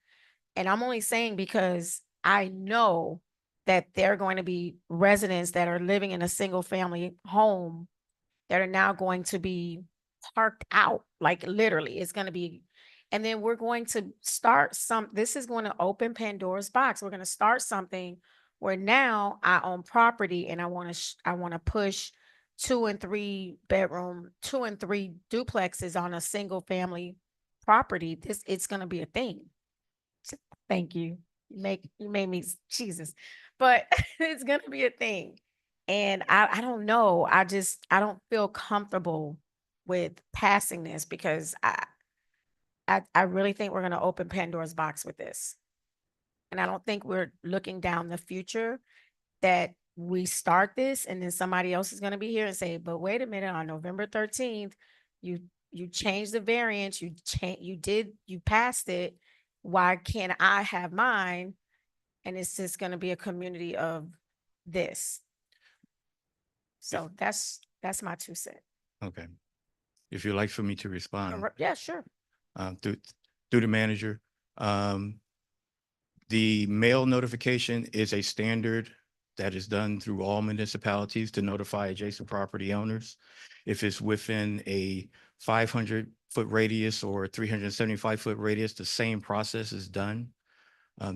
And I'm only saying because I know that there are going to be residents that are living in a single family home that are now going to be parked out, like literally, it's gonna be. And then we're going to start this is going to open Pandora's box. We're gonna start something where now I own property and I wanna push 2 and 3 duplexes on a single family property. It's gonna be a thing. Thank you. You made me, Jesus, but it's gonna be a thing. And I don't know. I don't feel comfortable with passing this because I really think we're gonna open Pandora's box with this. And I don't think we're looking down the future that we start this and then somebody else is gonna be here and say, but wait a minute, on November 13th, you changed the variance, you passed it. Why can't I have mine? And it's just gonna be a community of this. So that's my 2 cents. Okay. If you'd like for me to respond, Yeah, sure. through the manager, the mail notification is a standard that is done through all municipalities to notify adjacent property owners. If it's within a 500-foot radius or 375-foot radius, the same process is done.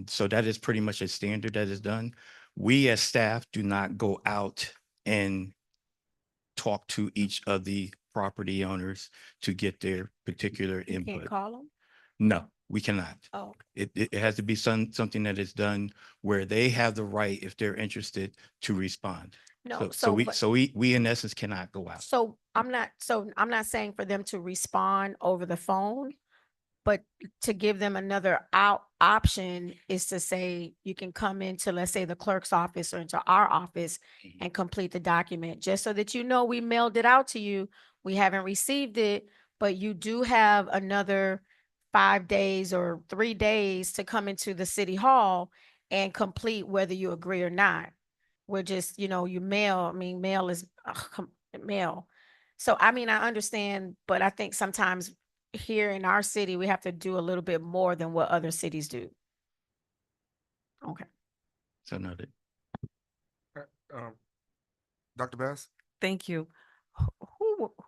So that is pretty much a standard that is done. We as staff do not go out and talk to each of the property owners to get their particular You can't input. call them? No, we cannot. Oh, It has to be something that is done where they have the right, if they're interested, to respond. no, So but- we in essence cannot go out. So I'm not saying for them to respond over the phone, but to give them another option is to say, you can come into, let's say, the clerk's office or into our office Mhm. and complete the document, just so that you know we mailed it out to you. We haven't received it, but you do have another 5 days or 3 days to come into the city hall and complete whether you agree or not. We're just, you mail, I mean, mail is mail. So, I mean, I understand, but I think sometimes here in our city, we have to do a little bit more than what other cities do. Okay. So noted. Dr. Bass? Thank you.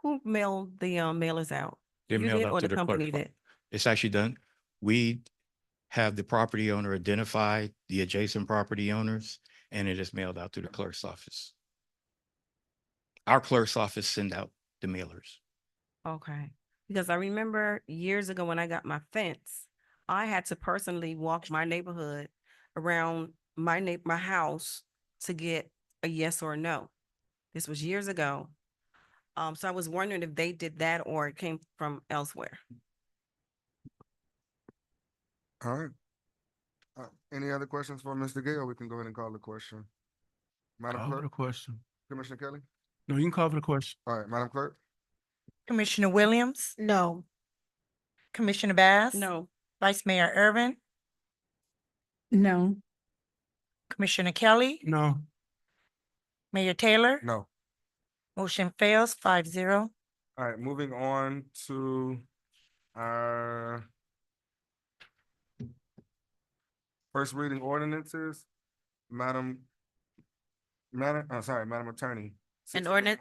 Who mailed the mailers out? They're You mailed did out or to the the clerk's company office. did? It's actually done. We have the property owner identify the adjacent property owners, and it is mailed out to the clerk's office. Our clerk's office send out the mailers. Okay, because I remember years ago when I got my fence, I had to personally walk my neighborhood around my house to get a yes or a no. This was years ago. So I was wondering if they did that or it came from elsewhere. All right. Any other questions for Mr. Gay, or we can go ahead and call the question? Madam Call the Clerk, question. Commissioner Kelly? No, you can call for the question. All right, Madam Clerk? Commissioner Williams, No. Commissioner Bass. No. Vice Mayor Irvin, No. Commissioner Kelly, No. Mayor Taylor. No. Motion fails 5-0. All right, moving on to our first reading ordinances. Madam Attorney. An 6.1.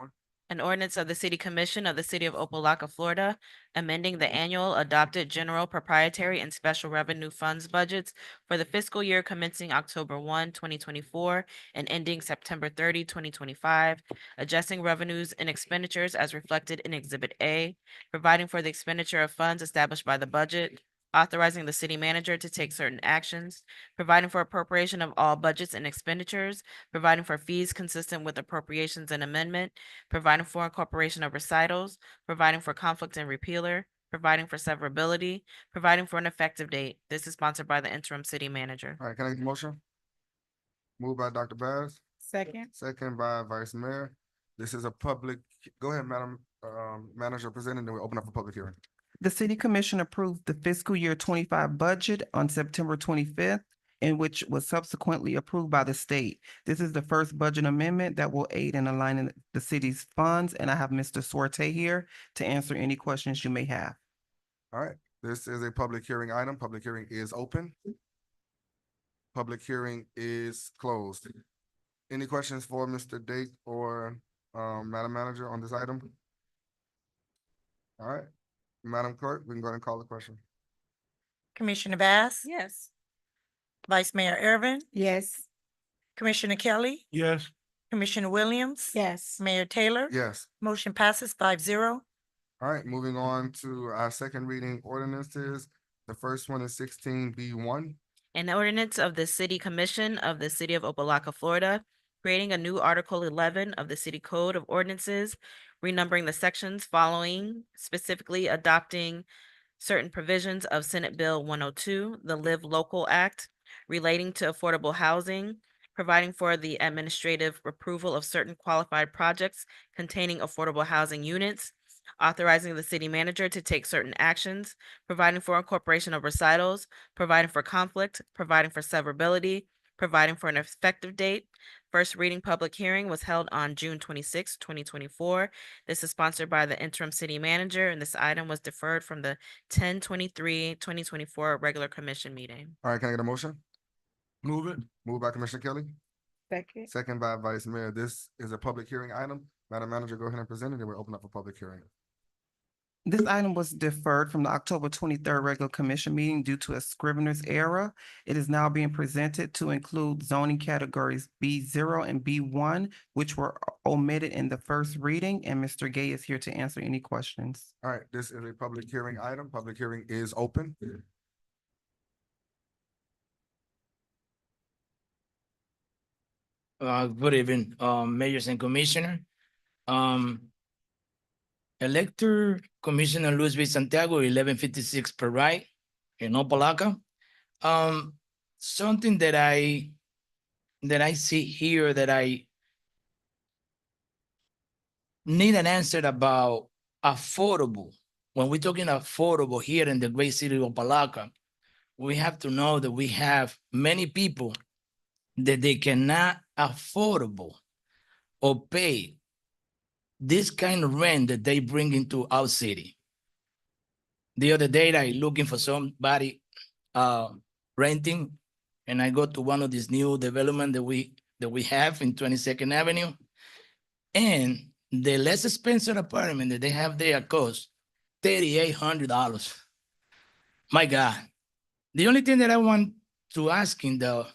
An ordinance of the City Commission of the City of Opa-locka, Florida, amending the annual adopted general proprietary and special revenue funds budgets for the fiscal year commencing October 1, 2024, and ending September 30, 2025, adjusting revenues and expenditures as reflected in Exhibit A, providing for the expenditure of funds established by the budget, authorizing the city manager to take certain actions, providing for appropriation of all budgets and expenditures, providing for fees consistent with appropriations and amendment, providing for incorporation of recitals, providing for conflict and repealer, providing for severability, providing for an effective date. This is sponsored by the interim city manager. All right, can I get the motion? Moved by Dr. Bass, Second. second by Vice Mayor. This is a public, go ahead, Madam Manager, President, then we'll open up for public hearing. The city commission approved the fiscal year 25 budget on September 25th, and which was subsequently approved by the state. This is the first budget amendment that will aid in aligning the city's funds, and I have Mr. Sorte here to answer any questions you may have. All right, this is a public hearing item. Public hearing is open. Public hearing is closed. Any questions for Mr. Dake or Madam Manager on this item? All right, Madam Clerk, we can go ahead and call the question. Commissioner Bass. Yes. Vice Mayor Irvin, Yes. Commissioner Kelly, Yes. Commissioner Williams. Yes. Mayor Taylor. Yes. Motion passes 5-0. All right, moving on to our second reading ordinances. The first one is 16B1. An ordinance of the City Commission of the City of Opa-locka, Florida, creating a new Article 11 of the City Code of Ordinances, renumbering the sections following, specifically adopting certain provisions of Senate Bill 102, the Live Local Act, relating to affordable housing, providing for the administrative approval of certain qualified projects containing affordable housing units, authorizing the city manager to take certain actions, providing for incorporation of recitals, providing for conflict, providing for severability, providing for an effective date. First reading public hearing was held on June 26, 2024. This is sponsored by the interim city manager, and this item was deferred from the 10/23/2024 regular commission meeting. All right, can I get a motion? Move it. Moved by Commissioner Kelly, Second. second by Vice Mayor. This is a public hearing item. Madam Manager, go ahead and present it, and we'll open up for public hearing. This item was deferred from the October 23rd regular commission meeting due to a scrivener's error. It is now being presented to include zoning categories B0 and B1, which were omitted in the first reading, and Mr. Gay is here to answer any questions. All right, this is a public hearing item. Public hearing is open. Good evening, mayors and commissioner. Elector Commissioner Luis V. Santiago, 1156 per right in Opa-locka. Something that I see here that I need an answer about affordable. When we're talking affordable here in the great city of Opa-locka, we have to know that we have many people that they cannot affordable or pay this kind of rent that they bring into our city. The other day, I looking for somebody renting, and I go to one of these new development that we have in 22nd Avenue, and the less expensive apartment that they have there costs $3,800. My God, the only thing that I want to ask in the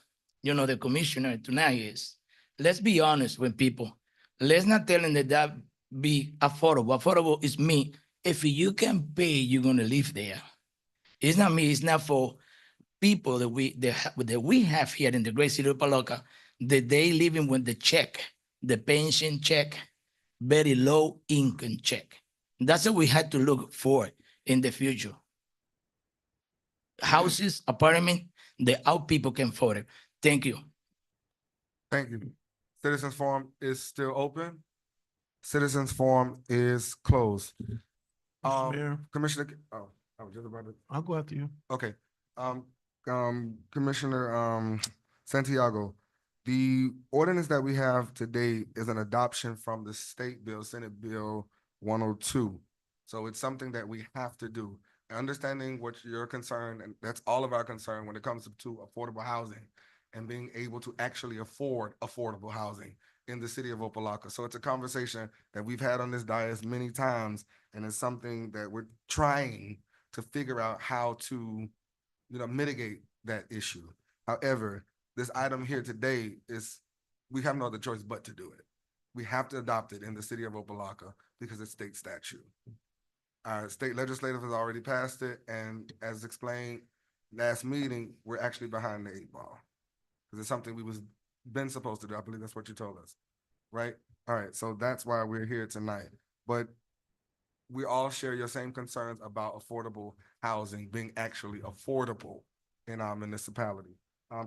commissioner tonight is, let's be honest with people. Let's not tell them that be affordable. Affordable is me. If you can pay, you're gonna live there. It's not me. It's not for people that we have here in the great city of Opa-locka, that they living with the check, the pension check, very low income check. That's what we had to look for in the future. Houses, apartment, that our people can afford it. Thank you. Thank you. Citizens Forum is still open. Citizens forum is closed. Mr. Mayor, Commissioner, I was just about to. I'll go after you. Okay, Commissioner, Santiago, the ordinance that we have today is an adoption from the state bill, Senate Bill 102. So it's something that we have to do. Understanding what your concern, and that's all of our concern when it comes to affordable housing and being able to actually afford affordable housing in the city of Opa-locka. So it's a conversation that we've had on this dais many times, and it's something that we're trying to figure out how to, mitigate that issue. However, this item here today is, we have no other choice but to do it. We have to adopt it in the city of Opa-locka because it's state statute. Our state legislative has already passed it, and as explained last meeting, we're actually behind the 8 ball. Because it's something we was been supposed to do. I believe that's what you told us, right? All right, so that's why we're here tonight. But we all share your same concerns about affordable housing being actually affordable in our municipality.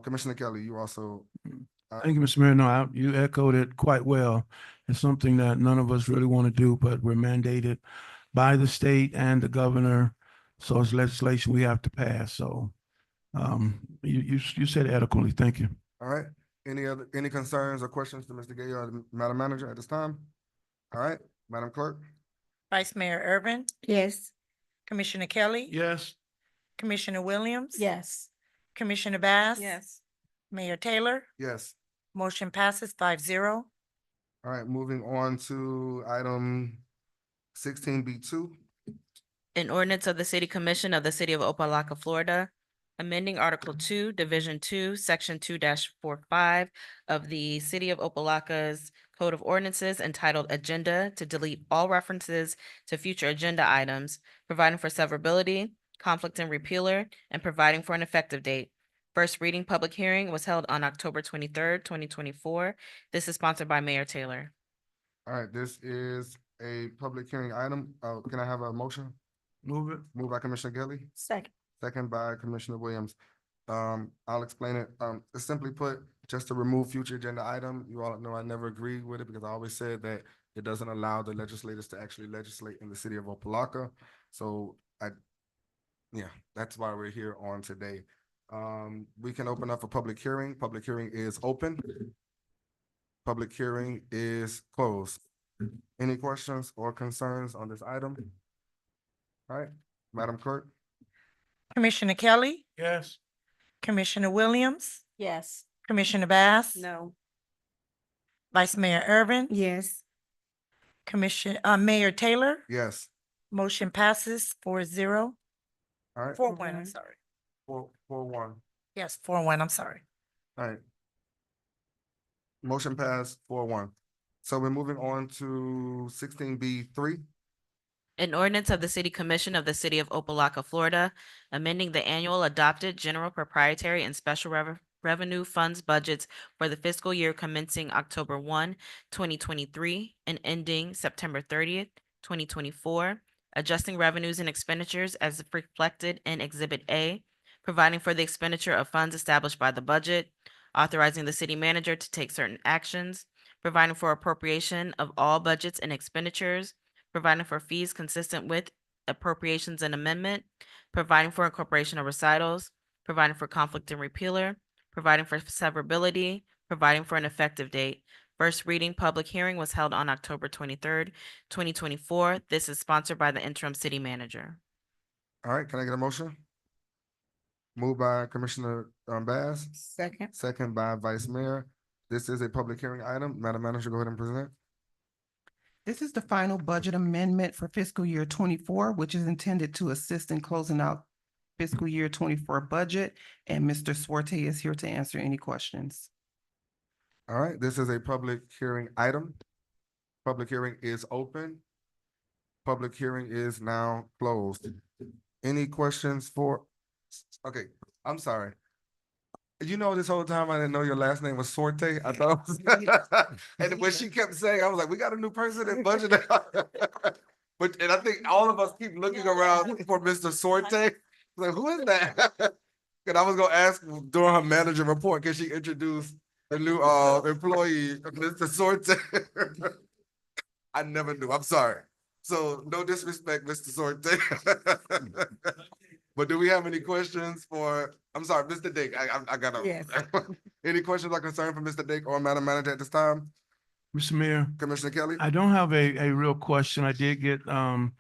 Commissioner Kelly, you also. Thank you, Mr. Mayor. No, you echoed it quite well. It's something that none of us really want to do, but we're mandated by the state and the governor. So it's legislation we have to pass. So you said it adequately. Thank you. All right. Any concerns or questions to Mr. Gayer or the Madam Manager at this time? All right, Madam Clerk? Vice Mayor Irvin, Yes. Commissioner Kelly. Yes. Commissioner Williams. Yes. Commissioner Bass. Yes. Mayor Taylor, Yes. motion passes 5-0. All right, moving on to item 16B2. An ordinance of the City Commission of the City of Opa-locka, Florida, amending Article 2, Division 2, Section 2-45 of the City of Opa-locka's Code of Ordinances entitled Agenda to delete all references to future agenda items, providing for severability, conflict and repealer, and providing for an effective date. First reading public hearing was held on October 23rd, 2024. This is sponsored by Mayor Taylor. All right, this is a public hearing item. Can I have a motion? Move it. Moved by Commissioner Gilly, Second. second by Commissioner Williams. I'll explain it. It's simply put, just to remove future agenda item. You all know I never agreed with it because I always said that it doesn't allow the legislators to actually legislate in the city of Opa-locka. So that's why we're here on today. We can open up a public hearing. Public hearing is open. Public hearing is closed. Any questions or concerns on this item? All right, Madam Clerk? Commissioner Kelly, Yes. Commissioner Williams, Yes. Commissioner Bass. No. Vice Mayor Irvin, Yes. Mayor Taylor, Yes. motion passes 4-0. All right. 4-1, I'm sorry. 4-1. Yes, 4-1, I'm sorry. All right. Motion passed 4-1. So we're moving on to 16B3. An ordinance of the City Commission of the City of Opa-locka, Florida, amending the annual adopted general proprietary and special revenue funds budgets for the fiscal year commencing October 1, 2023, and ending September 30th, 2024, adjusting revenues and expenditures as reflected in Exhibit A, providing for the expenditure of funds established by the budget, authorizing the city manager to take certain actions, providing for appropriation of all budgets and expenditures, providing for fees consistent with appropriations and amendment, providing for incorporation of recitals, providing for conflict and repealer, providing for severability, providing for an effective date. First reading public hearing was held on October 23rd, 2024. This is sponsored by the interim city manager. All right, can I get a motion? Moved by Commissioner Bass, Second. second by Vice Mayor. This is a public hearing item. Madam Manager, go ahead and present. This is the final budget amendment for fiscal year 24, which is intended to assist in closing out fiscal year 24 budget. And Mr. Swarte is here to answer any questions. All right, this is a public hearing item. Public hearing is open. Public hearing is now closed. Any questions for, okay, I'm sorry. You know, this whole time I didn't know your last name was Sorte. I thought it was, and when she kept saying, I was like, we got a new person in budget. But, and I think all of us keep looking around for Mr. Sorte. Like, who is that? And I was gonna ask during her manager report, can she introduce the new employee, Mr. Sorte? I never knew. I'm sorry. So no disrespect, Mr. Sorte. But do we have any questions for, I'm sorry, Mr. Dick, I gotta. Yes. Any questions or concern for Mr. Dick or Madam Manager at this time? Mr. Mayor, Commissioner Kelly? I don't have a real question. I did get the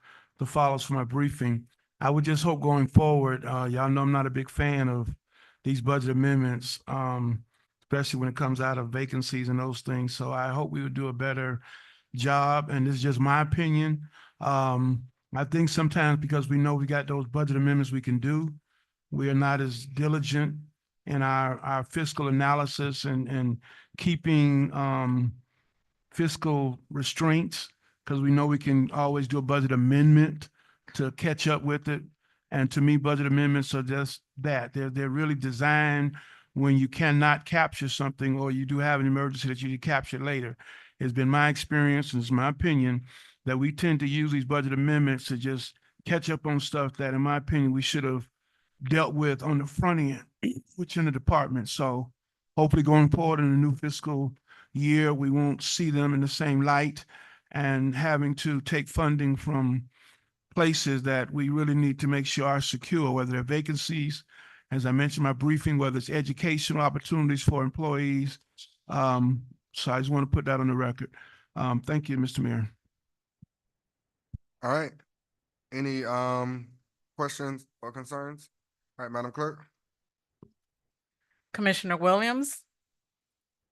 follows for my briefing. I would just hope going forward, y'all know I'm not a big fan of these budget amendments, especially when it comes out of vacancies and those things. So I hope we would do a better job, and this is just my opinion. I think sometimes because we know we got those budget amendments we can do, we are not as diligent in our fiscal analysis and keeping fiscal restraints, because we know we can always do a budget amendment to catch up with it. And to me, budget amendments are just that. They're really designed when you cannot capture something or you do have an emergency that you can capture later. It's been my experience, and it's my opinion, that we tend to use these budget amendments to just catch up on stuff that, in my opinion, we should have dealt with on the front end, which in the department. So hopefully going forward in the new fiscal year, we won't see them in the same light and having to take funding from places that we really need to make sure are secure, whether they're vacancies, as I mentioned in my briefing, whether it's educational opportunities for employees. So I just want to put that on the record. Thank you, Mr. Mayor. All right. Any questions or concerns? All right, Madam Clerk? Commissioner Williams,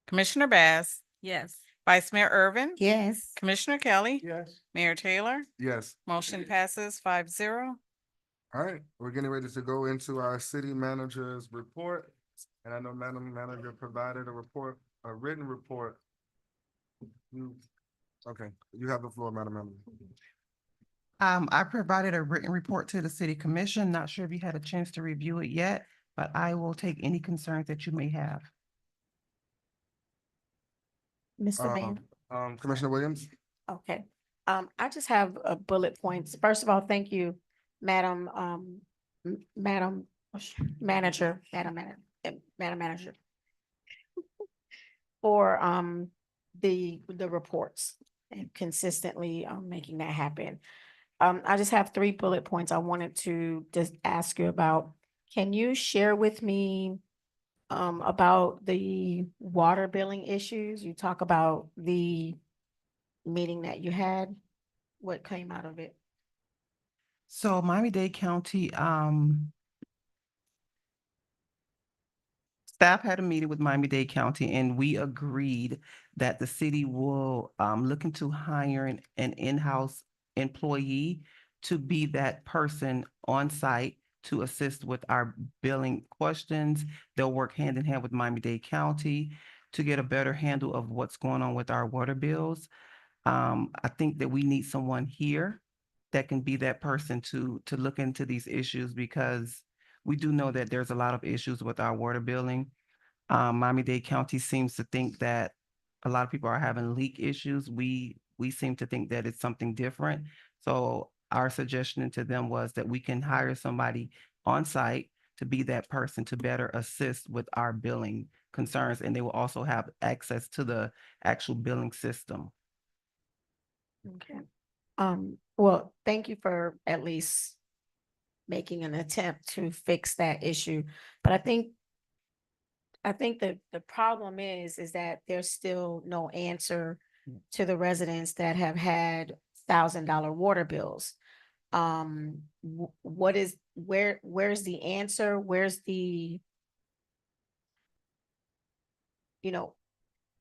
Commissioner Bass, Yes. Vice Mayor Irvin, Yes. Commissioner Kelly, Yes. Mayor Taylor, Yes. motion passes 5-0. All right, we're getting ready to go into our city manager's report. And I know Madam Manager provided a report, a written report. Okay, you have the floor, Madam Manager. I provided a written report to the city commission. Not sure if you had a chance to review it yet, but I will take any concerns that you may have. Mr. Mayor. Commissioner Williams? Okay, I just have bullet points. First of all, thank you, Madam Manager, for the reports and consistently making that happen. I just have 3 bullet points I wanted to just ask you about. Can you share with me about the water billing issues? You talk about the meeting that you had. What came out of it? So Miami-Dade County, staff had a meeting with Miami-Dade County, and we agreed that the city will look into hiring an in-house employee to be that person on site to assist with our billing questions. They'll work hand in hand with Miami-Dade County to get a better handle of what's going on with our water bills. I think that we need someone here that can be that person to look into these issues, because we do know that there's a lot of issues with our water billing. Miami-Dade County seems to think that a lot of people are having leak issues. We seem to think that it's something different. So our suggestion to them was that we can hire somebody on site to be that person to better assist with our billing concerns, and they will also have access to the actual billing system. Okay. Well, thank you for at least making an attempt to fix that issue. But I think that the problem is that there's still no answer to the residents that have had $1,000 water bills. Where's the answer? Where's the,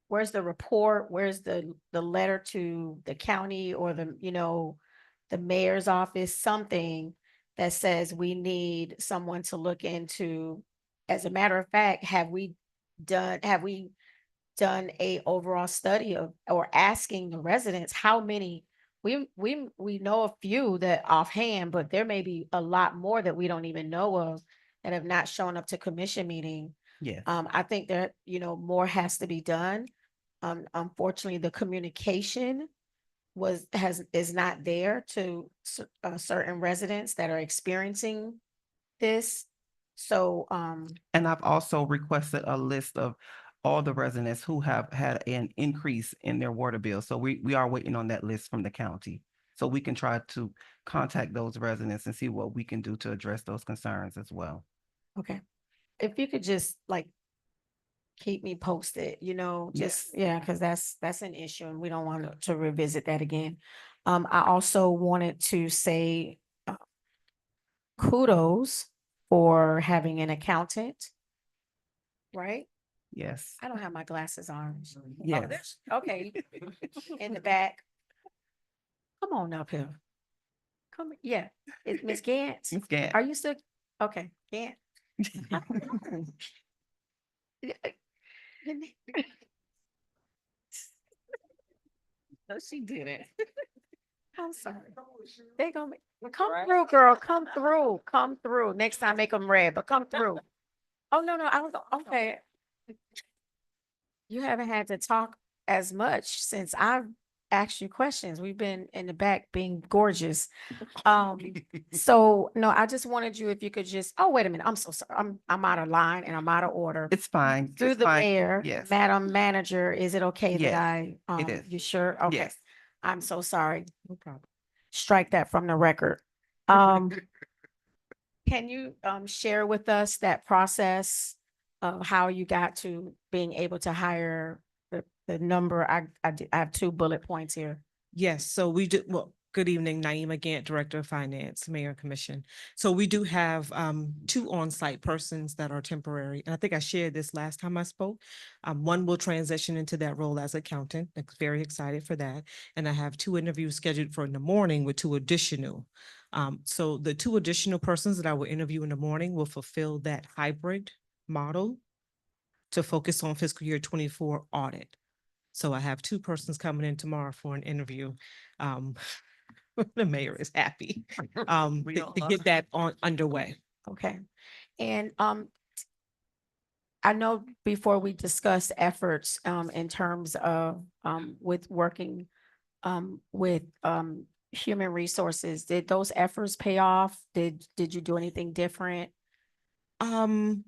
where's the report? Where's the letter to the county or the mayor's office, something that says we need someone to look into? As a matter of fact, have we done a overall study of, or asking the residents how many, we know a few that offhand, but there may be a lot more that we don't even know of that have not shown up to commission meeting. Yes. I think that, more has to be done. Unfortunately, the communication is not there to certain residents that are experiencing this. So, and I've also requested a list of all the residents who have had an increase in their water bill. So we are waiting on that list from the county. So we can try to contact those residents and see what we can do to address those concerns as well. Okay. If you could just like keep me posted, just, yeah, because that's an issue and we don't want to revisit that again. I also wanted to say kudos for having an accountant, right? Yes. I don't have my glasses on. Oh, Yes. there's- Okay, in the back. Come on up here. Come, yeah, it's Miss Gantz. Ms. Gant. Are you still, okay, Gant? I don't know. Yeah, no, she didn't. I'm sorry. They gonna come through, girl. Come through. Come through. Next time, make them red, but come through. Oh, no, I was okay. You haven't had to talk as much since I've asked you questions. We've been in the back being gorgeous. So no, I just wanted you, if you could just, oh, wait a minute. I'm so sorry. I'm out of line and I'm out of order. It's fine. Through It's the fine. mayor, Yes. Madam Manager, is it okay that Yes, I, it is. you sure? Okay. Yes. I'm so sorry. No problem. Strike that from the record. Can you share with us that process of how you got to being able to hire the number? I have 2 bullet points here. Yes, so we do, well, good evening, Naima Gant, Director of Finance, Mayor and Commission. So we do have 2 on-site persons that are temporary, and I think I shared this last time I spoke. One will transition into that role as accountant. I'm very excited for that. And I have 2 interviews scheduled for in the morning with 2 additional. So the 2 additional persons that I will interview in the morning will fulfill that hybrid model to focus on fiscal year 24 audit. So I have 2 persons coming in tomorrow for an interview. The mayor is happy to get that underway. Okay. And I know before we discuss efforts in terms of with working with human resources, did those efforts pay off? Did you do anything different? Or we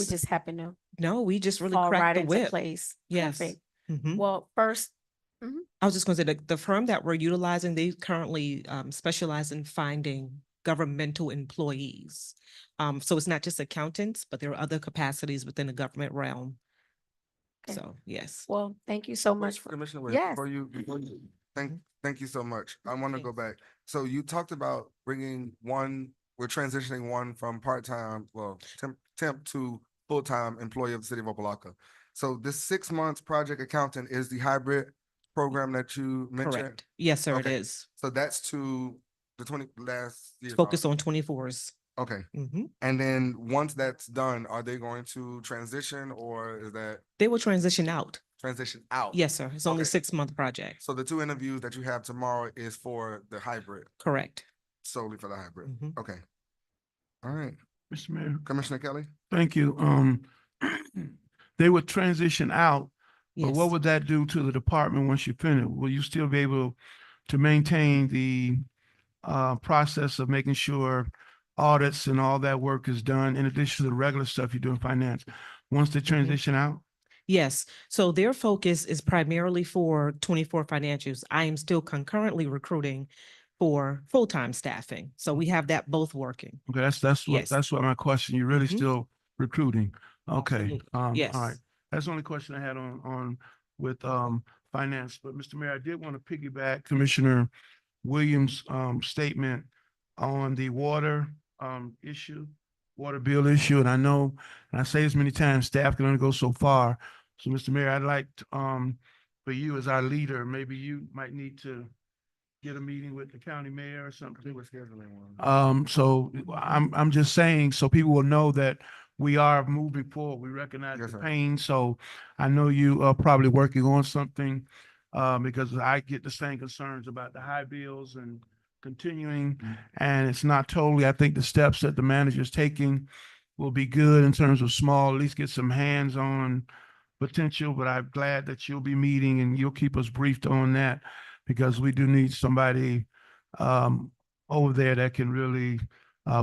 just happened to No, we just really fall cracked right the into whip. place? Yes. Perfect. Mhm. Well, first, I was just going to say the firm that we're utilizing, they currently specialize in finding governmental employees. So it's not just accountants, but there are other capacities within the government realm. Okay. So, yes. well, thank you so much for, Commissioner, wait, yes. before you, thank you so much. I want to go back. So you talked about bringing we're transitioning one from part-time, well, temp to full-time employee of the city of Opa-locka. So this 6 months project accountant is the hybrid program that you mentioned? Correct. Yes, sir, it Okay. is. So that's to the last year. Focus on 24s. Okay. Mhm. And then once that's done, are they going to transition or is that They will transition out. transition out? Yes, sir. It's only Okay. 6-month project. So the 2 interviews that you have tomorrow is for the hybrid, Correct. solely for the hybrid? Mhm. Okay. All right. Mr. Mayor, Commissioner Kelly? thank you. They would transition out, but what Yes. would that do to the department once you finish? Will you still be able to maintain the process of making sure audits and all that work is done in addition to the regular stuff you do in finance once they transition out? Yes, so their focus is primarily for 24 financials. I am still concurrently recruiting for full-time staffing. So we have that both working. Okay, Yes. that's what my question. You're really Mhm. still recruiting. Okay. Absolutely. All Yes. right. That's the only question I had on with finance. But Mr. Mayor, I did want to piggyback Commissioner Williams' statement on the water water bill issue. And I know, and I say this many times, staff can only go so far. So Mr. Mayor, I'd like for you as our leader, maybe you might need to get a meeting with the county mayor or something. We're scheduling one. So I'm just saying, so people will know that we are moving forward. We recognize Yes, the sir. pain. So I know you are probably working on something, because I get the same concerns about the high bills and continuing. And it's not totally, I think the steps that the manager's taking will be good in terms of small, at least get some hands-on potential, but I'm glad that you'll be meeting and you'll keep us briefed on that, because we do need somebody over there that can really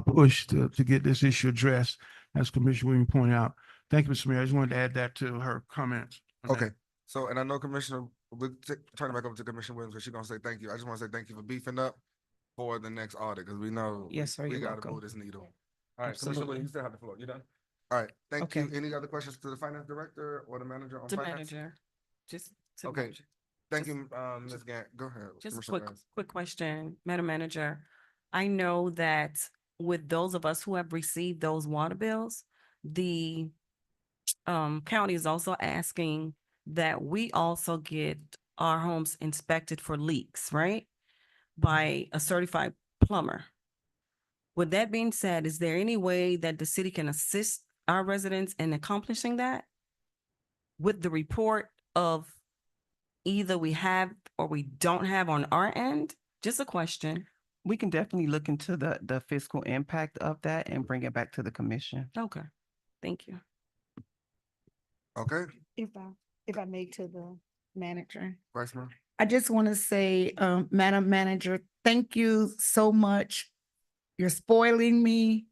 push to get this issue addressed, as Commissioner Williams pointed out. Thank you, Mr. Mayor. I just wanted to add that to her comments. on that. Okay, so, and I know Commissioner, we'll turn it back over to Commissioner Williams, because she's gonna say thank you. I just want to say thank you for beefing up for the next audit, because we know. Yes, sir, We you're gotta welcome. move this needle. All right, Commissioner Absolutely. Williams, you still have the floor. You done? All right, thank you. Okay. Any other questions to the finance director or the manager on To finance? manager, just. to Okay. manager. Thank Just- you, Ms. Gant. Go ahead. Just a Commissioner quick, Vance. quick question, Madam Manager. I know that with those of us who have received those water bills, the county is also asking that we also get our homes inspected for leaks, right? By a certified plumber. With that being said, is there any way that the city can assist our residents in accomplishing that? With the report of either we have or we don't have on our end? Just a question. We can definitely look into the fiscal impact of that and bring it back to the commission. Okay, thank you. Okay, If I may to the manager. Vice Mayor. I just want to say, Madam Manager, thank you so much. You're spoiling me.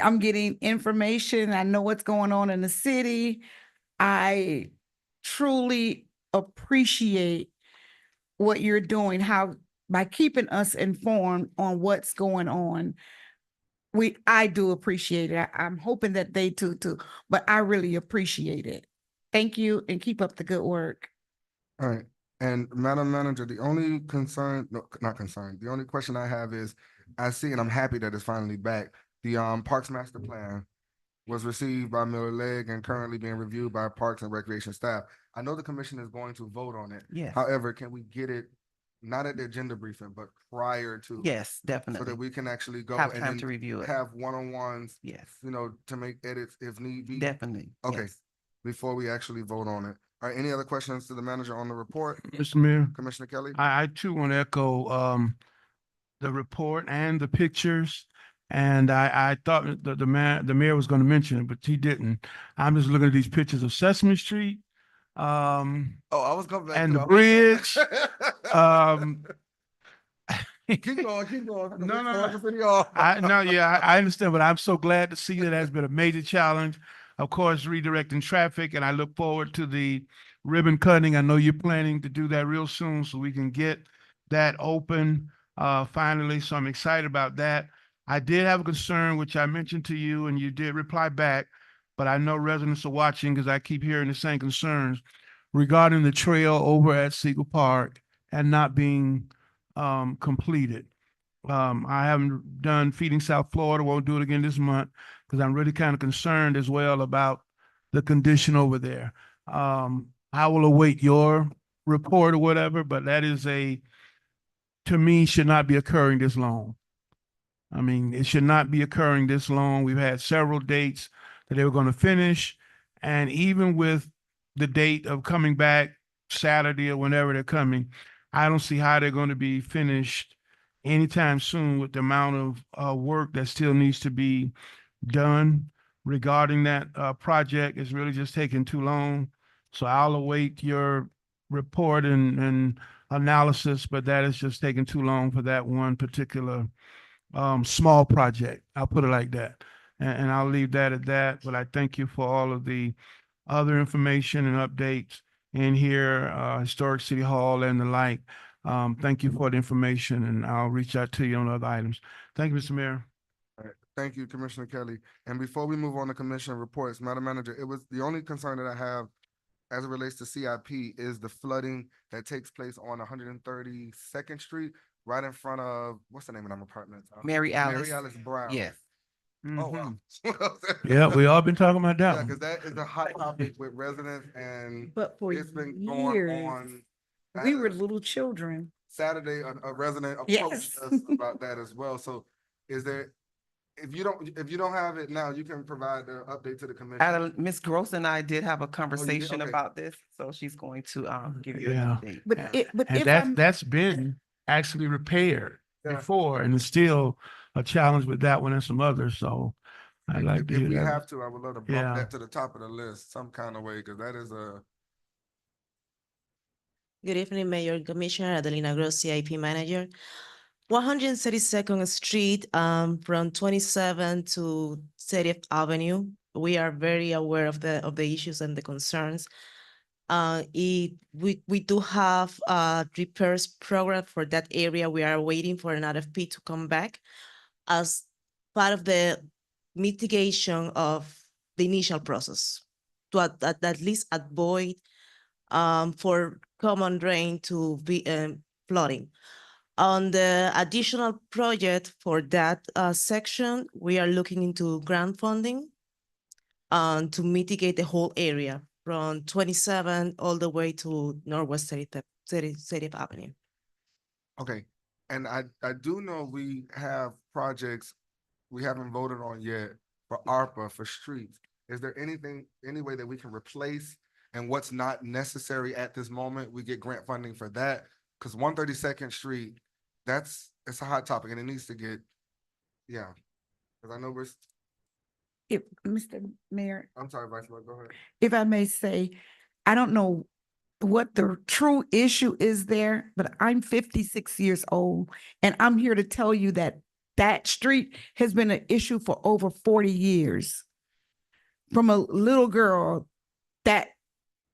I'm getting information. I know what's going on in the city. I truly appreciate what you're doing, how by keeping us informed on what's going on. I do appreciate it. I'm hoping that they too, but I really appreciate it. Thank you and keep up the good work. All right, and Madam Manager, the only concern, no, not concern, the only question I have is, I see, and I'm happy that it's finally back, the Parks Master Plan was received by Miller Leg and currently being reviewed by Parks and Recreation staff. I know the commission is going to vote on it. Yes. However, can we get it, not at the agenda briefing, but prior to? Yes, So that definitely. we can actually go Have and time then to review it. have one-on-ones, Yes, you know, to make edits if need be. definitely. Okay, yes. before we actually vote on it. All right, any other questions to the manager on the report? Mr. Mayor, Commissioner Kelly? I too want to echo the report and the pictures. And I thought the mayor was going to mention it, but he didn't. I'm just looking at these pictures of Sesame Street, Oh, I was coming back. and to the it. bridge. Keep going, keep going. No, no, no. City Hall. I understand, but I'm so glad to see that has been a major challenge. Of course, redirecting traffic, and I look forward to the ribbon cutting. I know you're planning to do that real soon, so we can get that open finally. So I'm excited about that. I did have a concern, which I mentioned to you, and you did reply back, but I know residents are watching because I keep hearing the same concerns regarding the trail over at Siegel Park and not being completed. I haven't done Feeding South Florida, won't do it again this month because I'm really kind of concerned as well about the condition over there. I will await your report or whatever, but that is to me, should not be occurring this long. I mean, it should not be occurring this long. We've had several dates that they were going to finish. And even with the date of coming back Saturday or whenever they're coming, I don't see how they're going to be finished anytime soon with the amount of work that still needs to be done regarding that project. It's really just taking too long. So I'll await your report and analysis, but that is just taking too long for that one particular small project. I'll put it like that. And I'll leave that at that. But I thank you for all of the other information and updates in here, Historic City Hall and the like. Thank you for the information, and I'll reach out to you on other items. Thank you, Mr. Mayor. All right, thank you, Commissioner Kelly. And before we move on to commission reports, Madam Manager, it was the only concern that I have as it relates to CIP is the flooding that takes place on 132nd Street, right in front of, what's the name of them apartments? Mary Alice. Mary Alice Brown. Yes. Oh, wow. Yeah, we all been talking about that Yeah, one. because that is a hot topic with residents, and But for it's been going years, on. we were little children. Saturday, a resident approached Yes. us about that as well. So is there, if you don't have it now, you can provide the update to the commission. Ms. Gross and I did have a conversation Okay. about this, so she's going to give you an Yeah. update. But And if I'm, that's been actually repaired Yeah. before, and it's still a challenge with that one and some others. So I'd like to If hear we that. have to, I would love to bump Yeah. that to the top of the list some kind of way, because that is a, Good evening, Mayor and Commissioner. Adelina Gross, CIP Manager. 132nd Street, from 27 to 30th Avenue. we are very aware of the issues and the concerns. We do have a repairs program for that area. We are waiting for an RFP to come back as part of the mitigation of the initial process to at least avoid for common drain to be flooding. On the additional project for that section, we are looking into grant funding to mitigate the whole area from 27 all the way to Northwest 30th Avenue. Okay, and I do know we have projects we haven't voted on yet for ARPA for streets. Is there any way that we can replace and what's not necessary at this moment? We get grant funding for that, because 132nd Street, it's a hot topic and it needs to get, yeah. Because I know If, Mr. Mayor, I'm sorry, Vice Mayor, go ahead. if I may say, I don't know what the true issue is there, but I'm 56 years old and I'm here to tell you that that street has been an issue for over 40 years. From a little girl that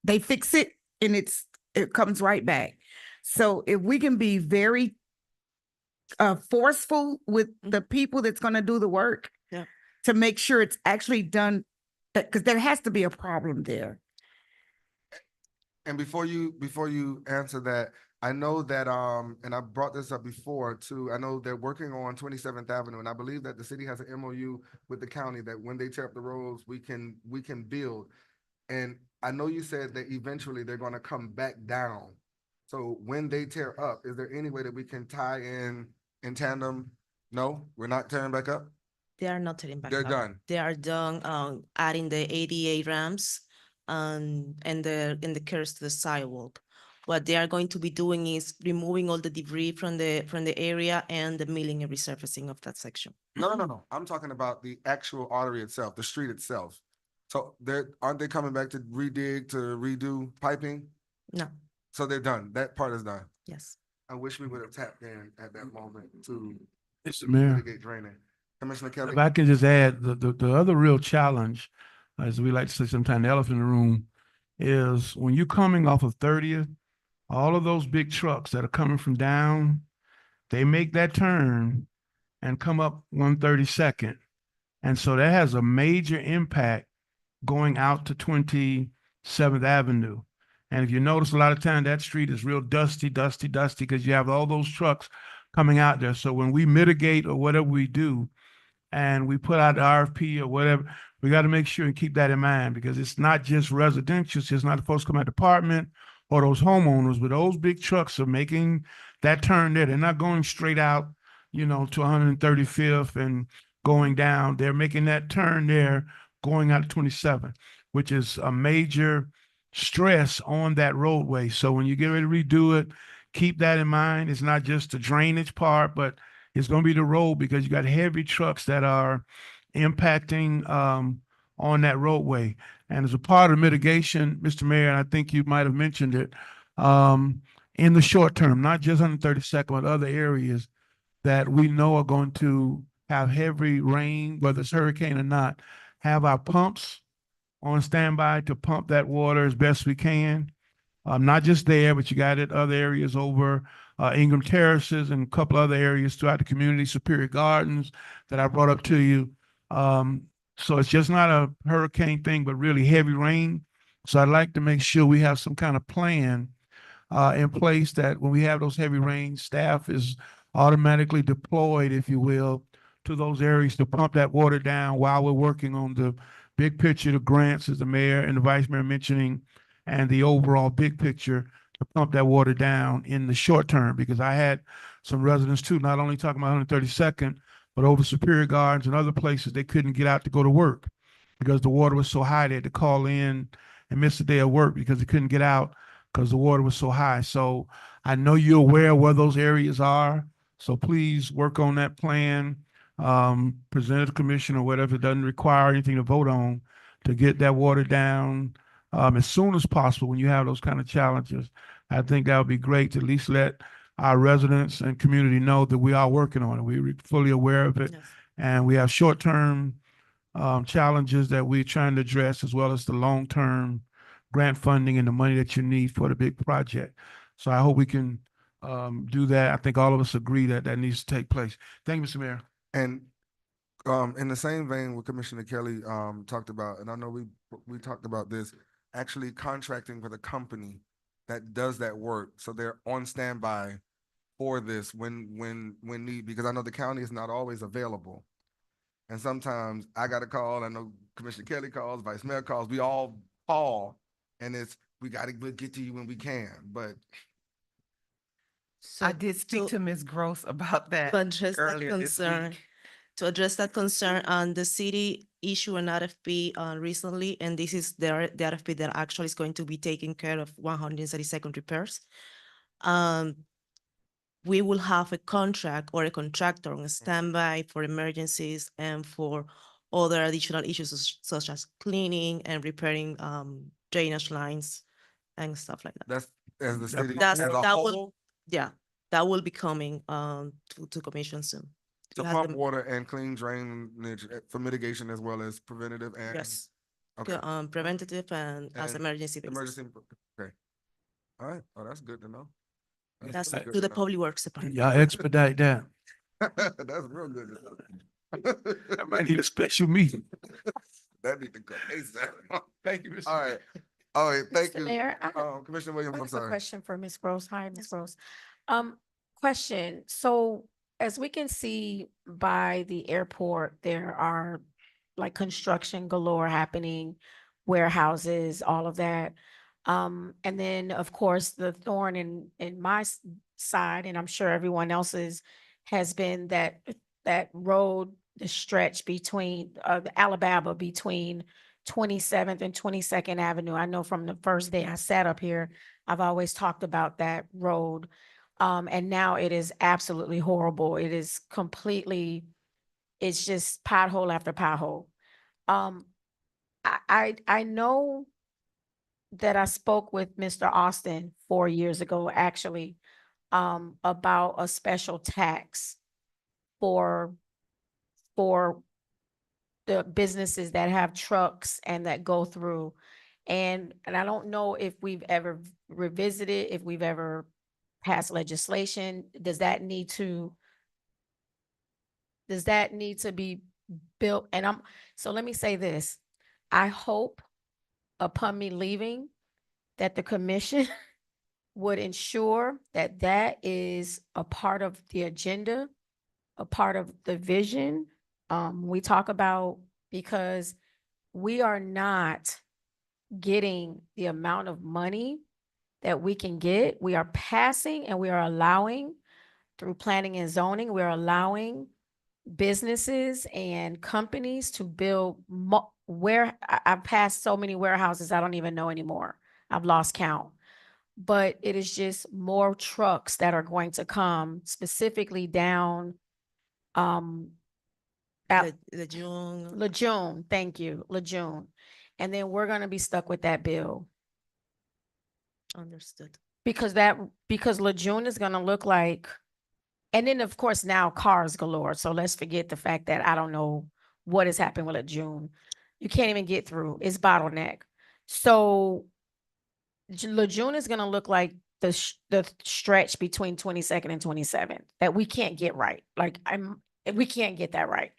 they fix it and it comes right back. So if we can be very forceful with the people that's going to do the work, Yeah. to make sure it's actually done, because there has to be a problem there. And before you answer that, I know that, and I brought this up before too, I know they're working on 27th Avenue, and I believe that the city has an MOU with the county that when they tear up the roads, we can build. And I know you said that eventually they're gonna come back down. So when they tear up, is there any way that we can tie in tandem? No, we're not tearing back up? They are not tearing back They're up. done. They are done adding the ADA ramps and the curves to the sidewalk. What they are going to be doing is removing all the debris from the area and the milling and resurfacing of that section. No. I'm talking about the actual artery itself, the street itself. So aren't they coming back to redig, to redo piping? No, So they're done. That part is done. yes. I wish we would have tapped in at that moment to Mr. Mayor, mitigate draining. Commissioner Kelly? if I can just add, the other real challenge, as we like to say sometimes, the elephant in the room, is when you're coming off of 30th, all of those big trucks that are coming from down, they make that turn and come up 132nd. And so that has a major impact going out to 27th Avenue. And if you notice, a lot of time that street is real dusty, because you have all those trucks coming out there. So when we mitigate or whatever we do, and we put out the RFP or whatever, we got to make sure and keep that in mind, because it's not just residential, it's just not the folks come out the apartment or those homeowners, but those big trucks are making that turn there. They're not going straight out, to 135th and going down. They're making that turn there, going out to 27th, which is a major stress on that roadway. So when you get ready to redo it, keep that in mind. It's not just the drainage part, but it's going to be the road, because you got heavy trucks that are impacting on that roadway. And as a part of mitigation, Mr. Mayor, and I think you might have mentioned it, in the short term, not just on the 32nd, but other areas that we know are going to have heavy rain, whether it's hurricane or not, have our pumps on standby to pump that water as best we can. Not just there, but you got it other areas over Ingram Terraces and a couple other areas throughout the community, Superior Gardens that I brought up to you. So it's just not a hurricane thing, but really heavy rain. So I'd like to make sure we have some kind of plan in place that when we have those heavy rains, staff is automatically deployed, if you will, to those areas to pump that water down while we're working on the big picture, the grants, as the mayor and the vice mayor mentioning, and the overall big picture to pump that water down in the short term. Because I had some residents too, not only talking about 132nd, but over Superior Gardens and other places, they couldn't get out to go to work because the water was so high. They had to call in and miss a day of work because they couldn't get out because the water was so high. So I know you're aware where those areas are. So please work on that plan, present it to the commission or whatever. It doesn't require anything to vote on to get that water down as soon as possible when you have those kind of challenges. I think that would be great to at least let our residents and community know that we are working on it. We're fully aware of it. Yes. And we have short-term challenges that we're trying to address, as well as the long-term grant funding and the money that you need for the big project. So I hope we can do that. I think all of us agree that that needs to take place. Thank you, Mr. Mayor. And in the same vein, what Commissioner Kelly talked about, and I know we talked about this, actually contracting with a company that does that work, so they're on standby for this when need, because I know the county is not always available. And sometimes I got a call, I know Commissioner Kelly calls, Vice Mayor calls, we all call, and we'll get to you when we can, but I did speak to Ms. Gross about that To address that earlier this concern, week. to address that concern, the city issued an RFP recently, and this is the RFP that actually is going to be taking care of 132nd repairs. We will have a contract or a contractor on standby for emergencies and for other additional issues such as cleaning and repairing drainage lines and stuff like that. that's as the city That's, as a that will, whole, yeah, that will be coming to commission soon. to You have pump them- water and clean drainage for mitigation as well as preventative and. Yes. Okay. Preventative and as And emergency basis. Emergency, okay. All right, oh, that's good to know. That's really good to the know. Public Works Department. Y'all expedite that. That's real good to know. I might need a special meeting. That need to go ASAP. Thank you, Mr. All right, all right, thank Mr. you. Mayor, I have Commissioner Williams, I I'm have a sorry. question for Ms. Gross. Hi, Ms. Gross. Question, so as we can see by the airport, there are like construction galore happening, warehouses, all of that. And then, of course, the thorn in my side, and I'm sure everyone else's, has been that road, the stretch between the Alabama between 27th and 22nd Avenue. I know from the first day I sat up here, I've always talked about that road. And now it is absolutely horrible. It is completely, it's just pothole after pothole. I know that I spoke with Mr. Austin 4 years ago, actually, about a special tax for the businesses that have trucks and that go through. And I don't know if we've ever revisited, if we've ever passed legislation. Does that need to be built? And so let me say this. I hope upon me leaving that the commission would ensure that that is a part of the agenda, a part of the vision. We talk about, because we are not getting the amount of money that we can get. We are passing and we are allowing through planning and zoning, we're allowing businesses and companies to build I've passed so many warehouses, I don't even know anymore. I've lost count. But it is just more trucks that are going to come specifically down Lejeune, thank you, Lejeune. And then we're gonna be stuck with that bill. Understood. Because Lejeune is gonna look like, and then of course now cars galore. So let's forget the fact that I don't know what is happening with Lejeune. You can't even get through. It's bottleneck. So Lejeune is gonna look like the stretch between 22nd and 27th that we can't get right. Like we can't get that right.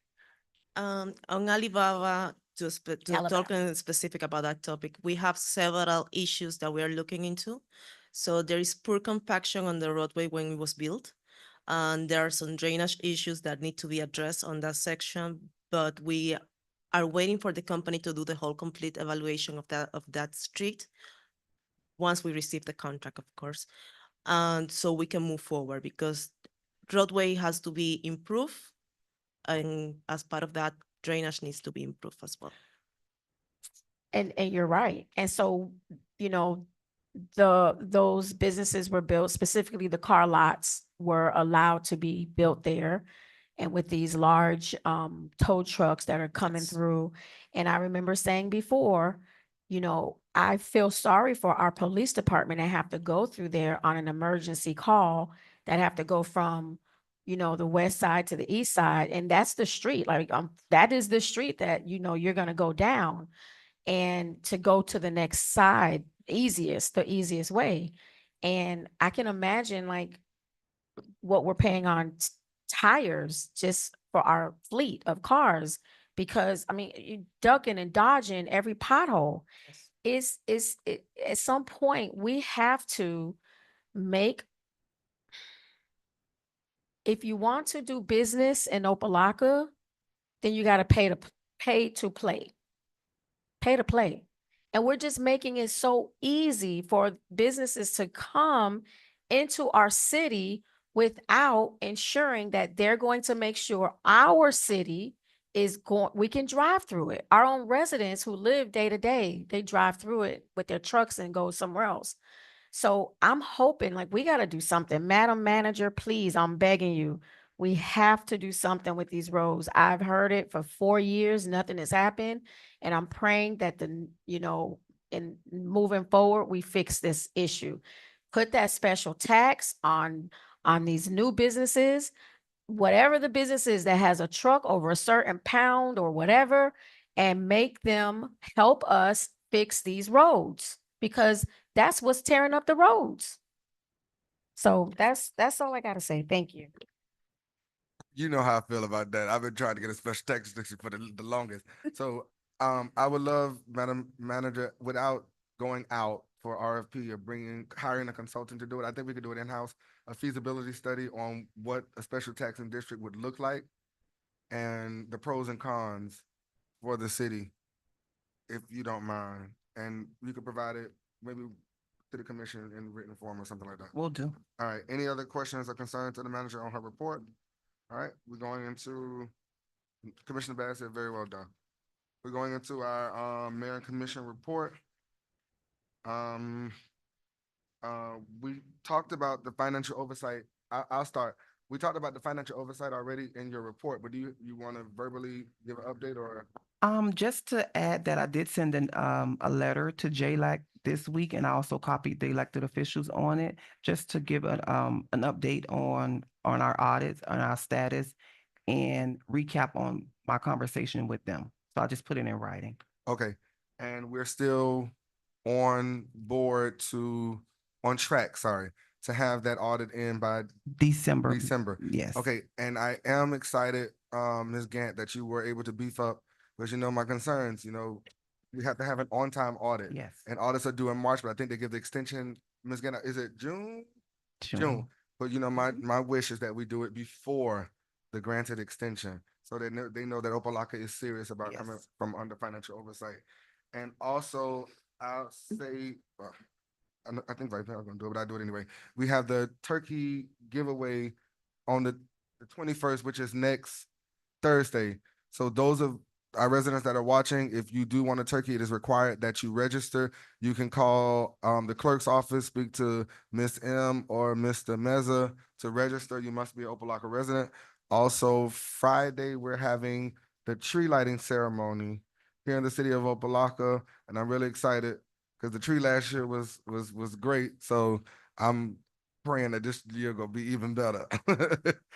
On Alibaba, Alabama. talking specific about that topic, we have several issues that we are looking into. So there is poor compaction on the roadway when it was built. And there are some drainage issues that need to be addressed on that section, but we are waiting for the company to do the whole complete evaluation of that street once we receive the contract, of course. And so we can move forward, because roadway has to be improved. And as part of that, drainage needs to be improved as well. And you're right. And so, those businesses were built, specifically the car lots were allowed to be built there. And with these large tow trucks that are coming through. And I remember saying before, I feel sorry for our police department that have to go through there on an emergency call, that have to go from the west side to the east side. And that's the street, like, that is the street that, you're gonna go down. And to go to the next side, the easiest way. And I can imagine like what we're paying on tires just for our fleet of cars, because I mean, you ducking and dodging every pothole. At some point we have to make, if you want to do business in Opa-locka, then you got to pay to play. Pay to play. And we're just making it so easy for businesses to come into our city without ensuring that they're going to make sure our city is going, we can drive through it. Our own residents who live day to day, they drive through it with their trucks and go somewhere else. So I'm hoping, like, we got to do something. Madam Manager, please, I'm begging you. We have to do something with these roads. I've heard it for 4 years, nothing has happened. And I'm praying that in moving forward, we fix this issue. Put that special tax on these new businesses, whatever the business is that has a truck over a certain pound or whatever, and make them help us fix these roads, because that's what's tearing up the roads. So that's all I gotta say. Thank you. You know how I feel about that. I've been trying to get a special tax restriction for the longest. So I would love, Madam Manager, without going out for RFP or hiring a consultant to do it, I think we could do it in-house, a feasibility study on what a special taxing district would look like and the pros and cons for the city, if you don't mind. And you could provide it maybe to the commission in written form or something like that. Will do. All right, any other questions or concerns to the manager on her report? All right, we're going into, Commissioner Bass said, very well done. We're going into our mayor and commission report. We talked about the financial oversight. I'll start. We talked about the financial oversight already in your report, but do you want to verbally give an update or? Just to add that I did send a letter to JLAC this week, and I also copied the elected officials on it, just to give an update on our audits, on our status, and recap on my conversation with them. So I'll just put it in writing. Okay, and we're still on track, to have that audit in by December. Yes. Okay, and I am excited, Ms. Gant, that you were able to beef up, because my concerns, we have to have an on-time audit. Yes. And audits are due in March, but I think they give the extension, Ms. Gant, is it June? June. But my wish is that we do it before the granted extension, so they know that Opa-locka is serious about coming from under financial oversight. And also, I'll say, I think Vice Mayor's gonna do it, but I do it anyway. We have the turkey giveaway on the 21st, which is next Thursday. So those of our residents that are watching, if you do want a turkey, it is required that you register. You can call the clerk's office, speak to Miss M or Mr. Meza to register. You must be an Opa-locka resident. Also, Friday, we're having the tree lighting ceremony here in the city of Opa-locka, and I'm really excited because the tree last year was great. So I'm praying that this year gonna be even better.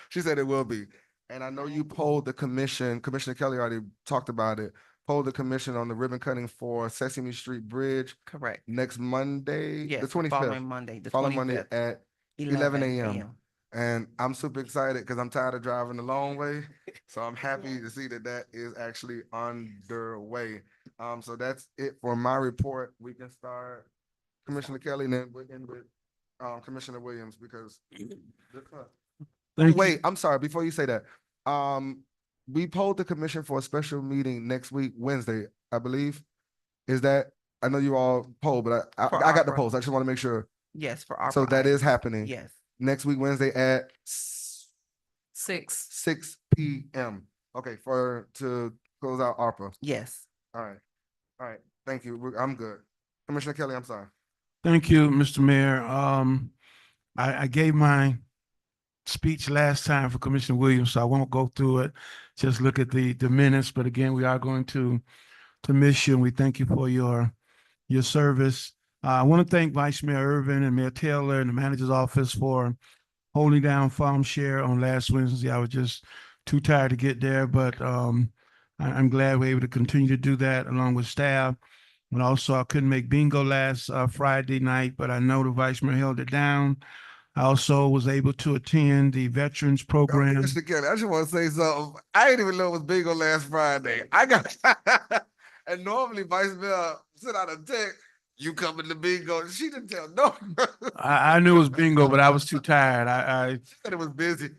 She said it will be. And I know you polled the commission, Commissioner Kelly already talked about it, polled the commission on the ribbon cutting for Sesame Street Bridge. Correct. Next Monday, Yes, the 25th. following Monday, the Following Monday 25th. at 11 a.m. And I'm super excited because I'm tired of driving the long way. So I'm happy to see that is actually underway. So that's it for my report. We can start Commissioner Kelly, and then we'll end with Commissioner Williams, because wait, I'm sorry, before you say that, we polled the commission for a special meeting next week, Wednesday, I believe. Is that, I know you all polled, but I got the polls. I just want to make sure. Yes, for our. So that is happening. Yes. Next week, Wednesday at 6 p.m. Okay, to close out ARPA. Yes. All right. Thank you. I'm good. Commissioner Kelly, I'm sorry. Thank you, Mr. Mayor. I gave my speech last time for Commissioner Williams, so I won't go through it. Just look at the minutes. But again, we are going to miss you, and we thank you for your service. I want to thank Vice Mayor Irvin and Mayor Taylor and the manager's office for holding down farm share on last Wednesday. I was just too tired to get there, but I'm glad we're able to continue to do that along with staff. And also, I couldn't make bingo last Friday night, but I know the vice mayor held it down. I also was able to attend the veterans program. Mr. Kelly, I just want to say something. I didn't even know it was bingo last Friday. I got, and normally Vice Mayor sent out a text, you coming to bingo. She didn't tell no. I knew it was bingo, but I was too tired. She said it was busy.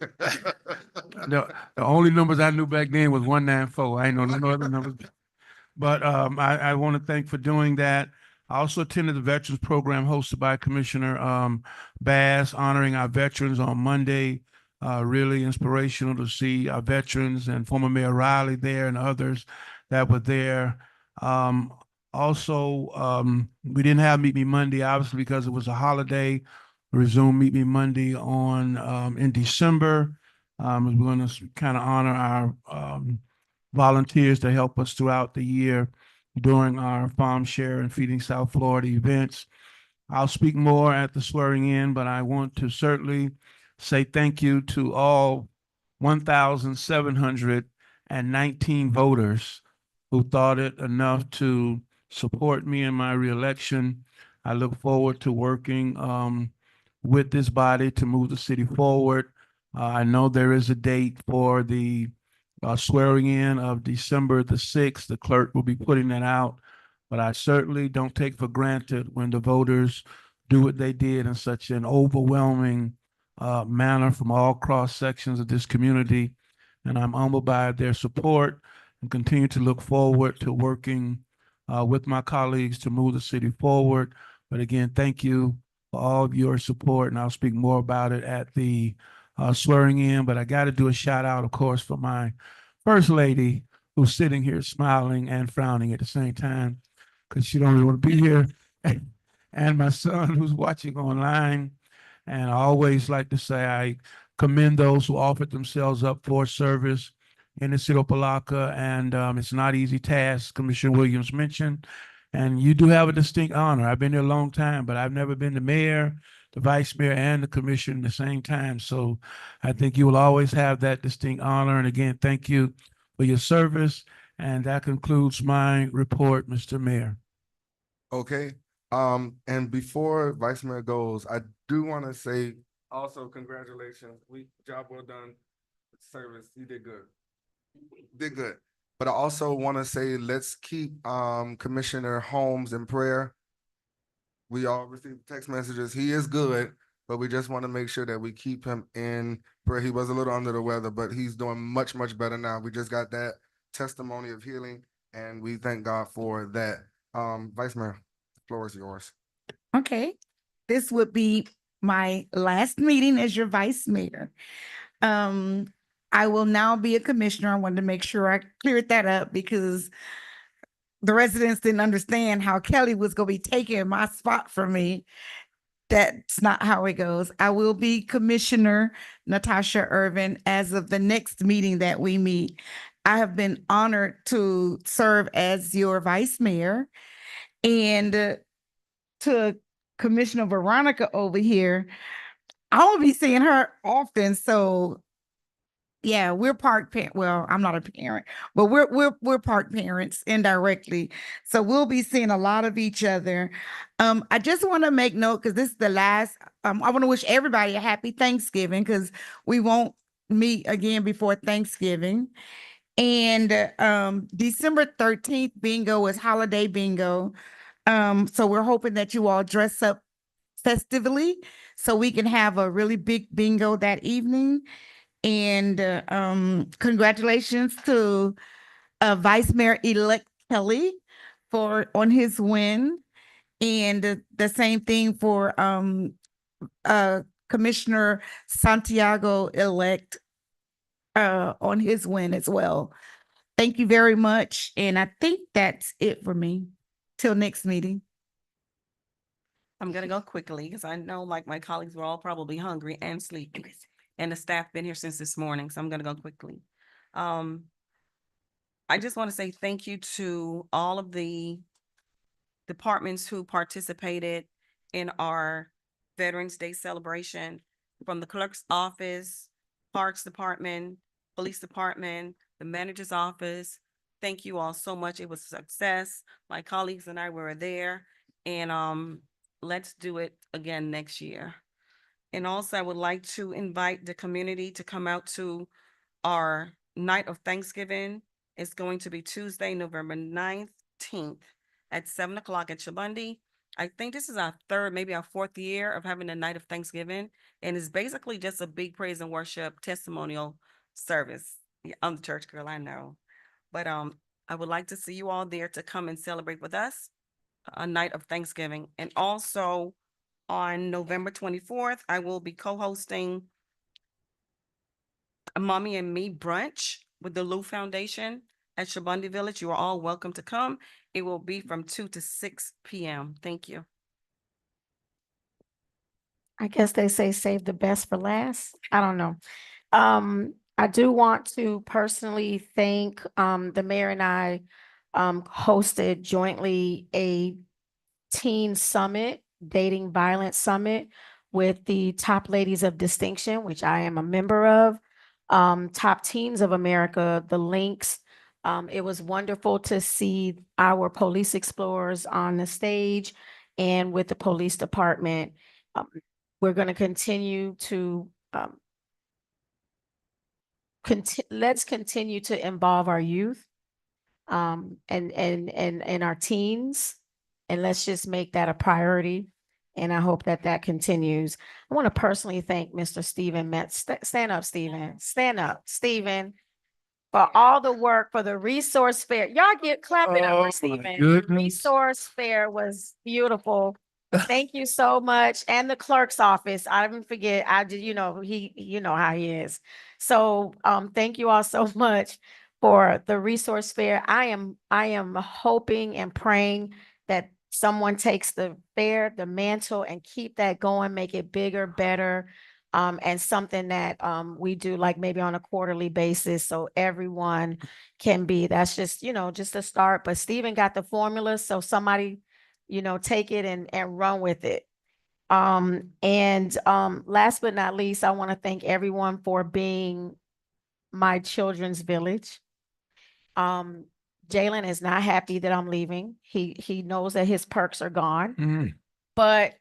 The only numbers I knew back then was 194. I ain't know no other numbers. But I want to thank for doing that. I also attended the veterans program hosted by Commissioner Bass, honoring our veterans on Monday. Really inspirational to see our veterans and former Mayor Riley there and others that were there. Also, we didn't have Meet Me Monday, obviously, because it was a holiday. We resumed Meet Me Monday on in December. We're going to kind of honor our volunteers to help us throughout the year during our Farm Share and Feeding South Florida events. I'll speak more at the swearing in, but I want to certainly say thank you to all 1,719 voters who thought it enough to support me in my reelection. I look forward to working with this body to move the city forward. I know there is a date for the swearing in of December the 6th. The clerk will be putting that out, but I certainly don't take for granted when the voters do what they did in such an overwhelming manner from all cross sections of this community. And I'm humbled by their support and continue to look forward to working with my colleagues to move the city forward. But again, thank you for all of your support, and I'll speak more about it at the swearing in. But I got to do a shout out, of course, for my First Lady, who's sitting here smiling and frowning at the same time because she don't really want to be here, and my son who's watching online. And I always like to say I commend those who offered themselves up for service in the city of Opa-locka, and it's not an easy task, Commissioner Williams mentioned. And you do have a distinct honor. I've been here a long time, but I've never been the mayor, the vice mayor, and the commission at the same time. So I think you will always have that distinct honor. And again, thank you for your service. And that concludes my report, Mr. Mayor. Okay, and before Vice Mayor goes, I do want to say also congratulations. Job well done. Service, you did good. Did good. But I also want to say, let's keep Commissioner Holmes in prayer. We all received text messages. He is good, but we just want to make sure that we keep him in prayer. He was a little under the weather, but he's doing much, much better now. We just got that testimony of healing, and we thank God for that. Vice Mayor, the floor is yours. Okay, this would be my last meeting as your vice mayor. I will now be a commissioner. I wanted to make sure I cleared that up because the residents didn't understand how Kelly was going to be taking my spot from me. That's not how it goes. I will be Commissioner Natasha Irvin as of the next meeting that we meet. I have been honored to serve as your vice mayor, and to Commissioner Veronica over here, I will be seeing her often. So yeah, we're park parent. Well, I'm not a parent, but we're park parents indirectly. So we'll be seeing a lot of each other. I just want to make note because this is the last. I want to wish everybody a happy Thanksgiving because we won't meet again before Thanksgiving. And December 13th bingo is holiday bingo. So we're hoping that you all dress up festively so we can have a really big bingo that evening. And congratulations to Vice Mayor-elect Kelly on his win. And the same thing for Commissioner Santiago-elect on his win as well. Thank you very much. And I think that's it for me. Till next meeting. I'm gonna go quickly because I know like my colleagues were all probably hungry and sleepy. And the staff been here since this morning, so I'm gonna go quickly. I just want to say thank you to all of the departments who participated in our Veterans Day celebration. from the clerk's office, Parks Department, Police Department, the manager's office. Thank you all so much. It was a success. My colleagues and I were there, and let's do it again next year. And also, I would like to invite the community to come out to our night of Thanksgiving. It's going to be Tuesday, November 19th at 7 o'clock at Shabundi. I think this is our third, maybe our fourth year of having a night of Thanksgiving. And it's basically just a big praise and worship testimonial service. Yeah, I'm the church girl, I know. But I would like to see you all there to come and celebrate with us a night of Thanksgiving. And also on November 24th, I will be co-hosting a Mommy and Me brunch with the Lou Foundation at Shabundi Village. You are all welcome to come. It will be from 2 to 6 p.m. Thank you. I guess they say save the best for last. I don't know. I do want to personally thank, the mayor and I, hosted jointly a teen summit, dating violence summit with the top ladies of distinction, which I am a member of, top teens of America, the links. It was wonderful to see our police explorers on the stage and with the police department. We're going to continue to, let's continue to involve our youth, and our teens, and let's just make that a priority. And I hope that that continues. I want to personally thank Mr. Stephen Metz. Stand up, Stephen. Stand up, Stephen, for all the work for the resource fair. Y'all get clapping up Oh, for my Stephen. The goodness. resource fair was beautiful. Thank you so much. And the clerk's office. I didn't forget. I did, you know, you know how he is. So thank you all so much for the resource fair. I am hoping and praying that someone takes the fair, the mantle, and keep that going, make it bigger, better. And something that we do like maybe on a quarterly basis so everyone can be, that's just, you know, just a start. But Stephen got the formula, so somebody, you know, take it and run with it. Last but not least, I want to thank everyone for being my children's village. Jalen is not happy that I'm leaving. He knows that his perks are gone, but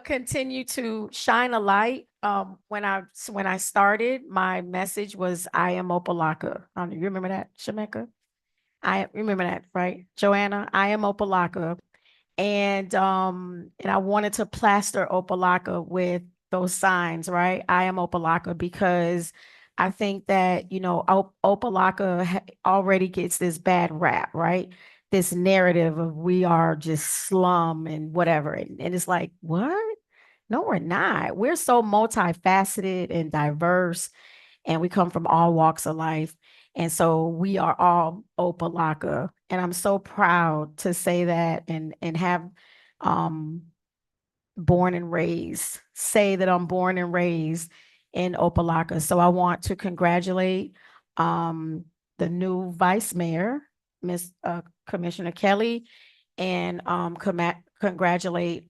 continue to shine a light. When I started, my message was, I am Opa-locka. You remember that, Shameka? I remember that, right? Joanna, I am Opa-locka. And I wanted to plaster Opa-locka with those signs, right? I am Opa-locka, because I think that, you know, Opa-locka already gets this bad rap, right? This narrative of we are just slum and whatever. And it's like, what? No, we're not. We're so multifaceted and diverse, and we come from all walks of life. And so we are all Opa-locka. And I'm so proud to say that and have born and raised, say that I'm born and raised in Opa-locka. So I want to congratulate the new vice mayor, Miss Commissioner Kelly, and congratulate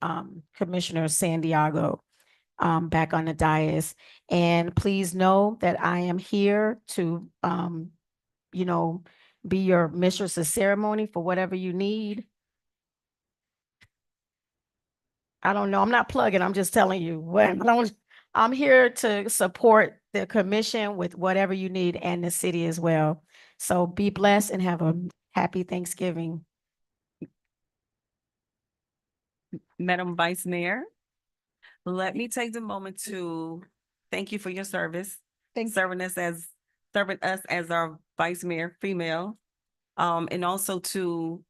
Commissioner Santiago back on the dais. And please know that I am here to, you know, be your mistress of ceremony for whatever you need. I don't know. I'm not plugging. I'm just telling you what I'm here to support the commission with whatever you need, and the city as well. So be blessed and have a happy Thanksgiving. Madam Vice Mayor, let me take the moment to thank you for your service, serving us as our vice mayor, female, and also to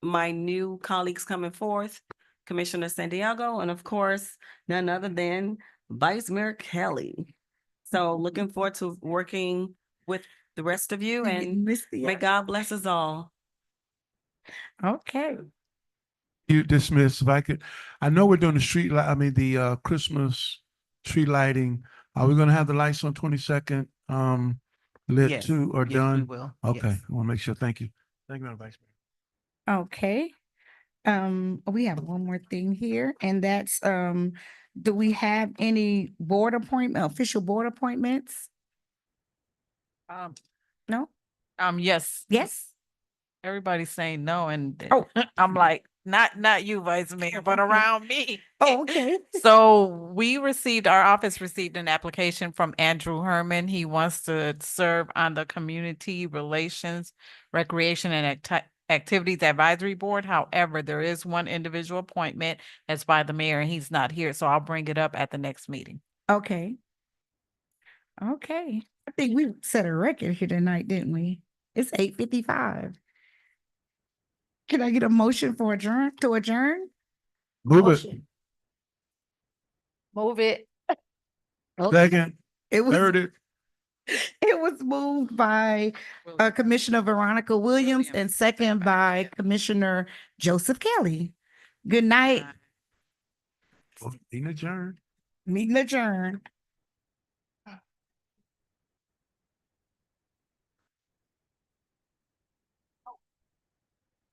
my new colleagues coming forth, Commissioner Santiago, and of course, none other than Vice Mayor Kelly. So looking forward to working with the rest of you, and may God bless us all. Okay. You dismiss, if I could, I know we're doing the Christmas tree lighting. Are we gonna have the lights on 22nd, lit Yes. too, or Yes, we done? will. Okay, Yes. I want to make sure. Thank you. Thank you, Madam Vice Mayor. Okay. We have one more thing here, and that's do we have any official board appointments? Um, No? yes, Yes? everybody's saying no, and Oh. I'm like, not you, Vice Mayor, but Okay. around me. Oh, okay. So our office received an application from Andrew Herman. He wants to serve on the Community Relations, Recreation and Activities Advisory Board. However, there is one individual appointment that's by the mayor and he's not here, so I'll bring it up at the next meeting. Okay. Okay. I think we set a record here tonight, didn't we? It's 8:55. Can I get a motion to adjourn? Move it. Motion. Move it. Second, It was, third it. it was moved by Commissioner Veronica Williams and second by Commissioner Joseph Kelly. Good night. Meeting adjourned. Meeting adjourned.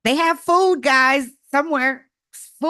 They have food, guys, somewhere. Food.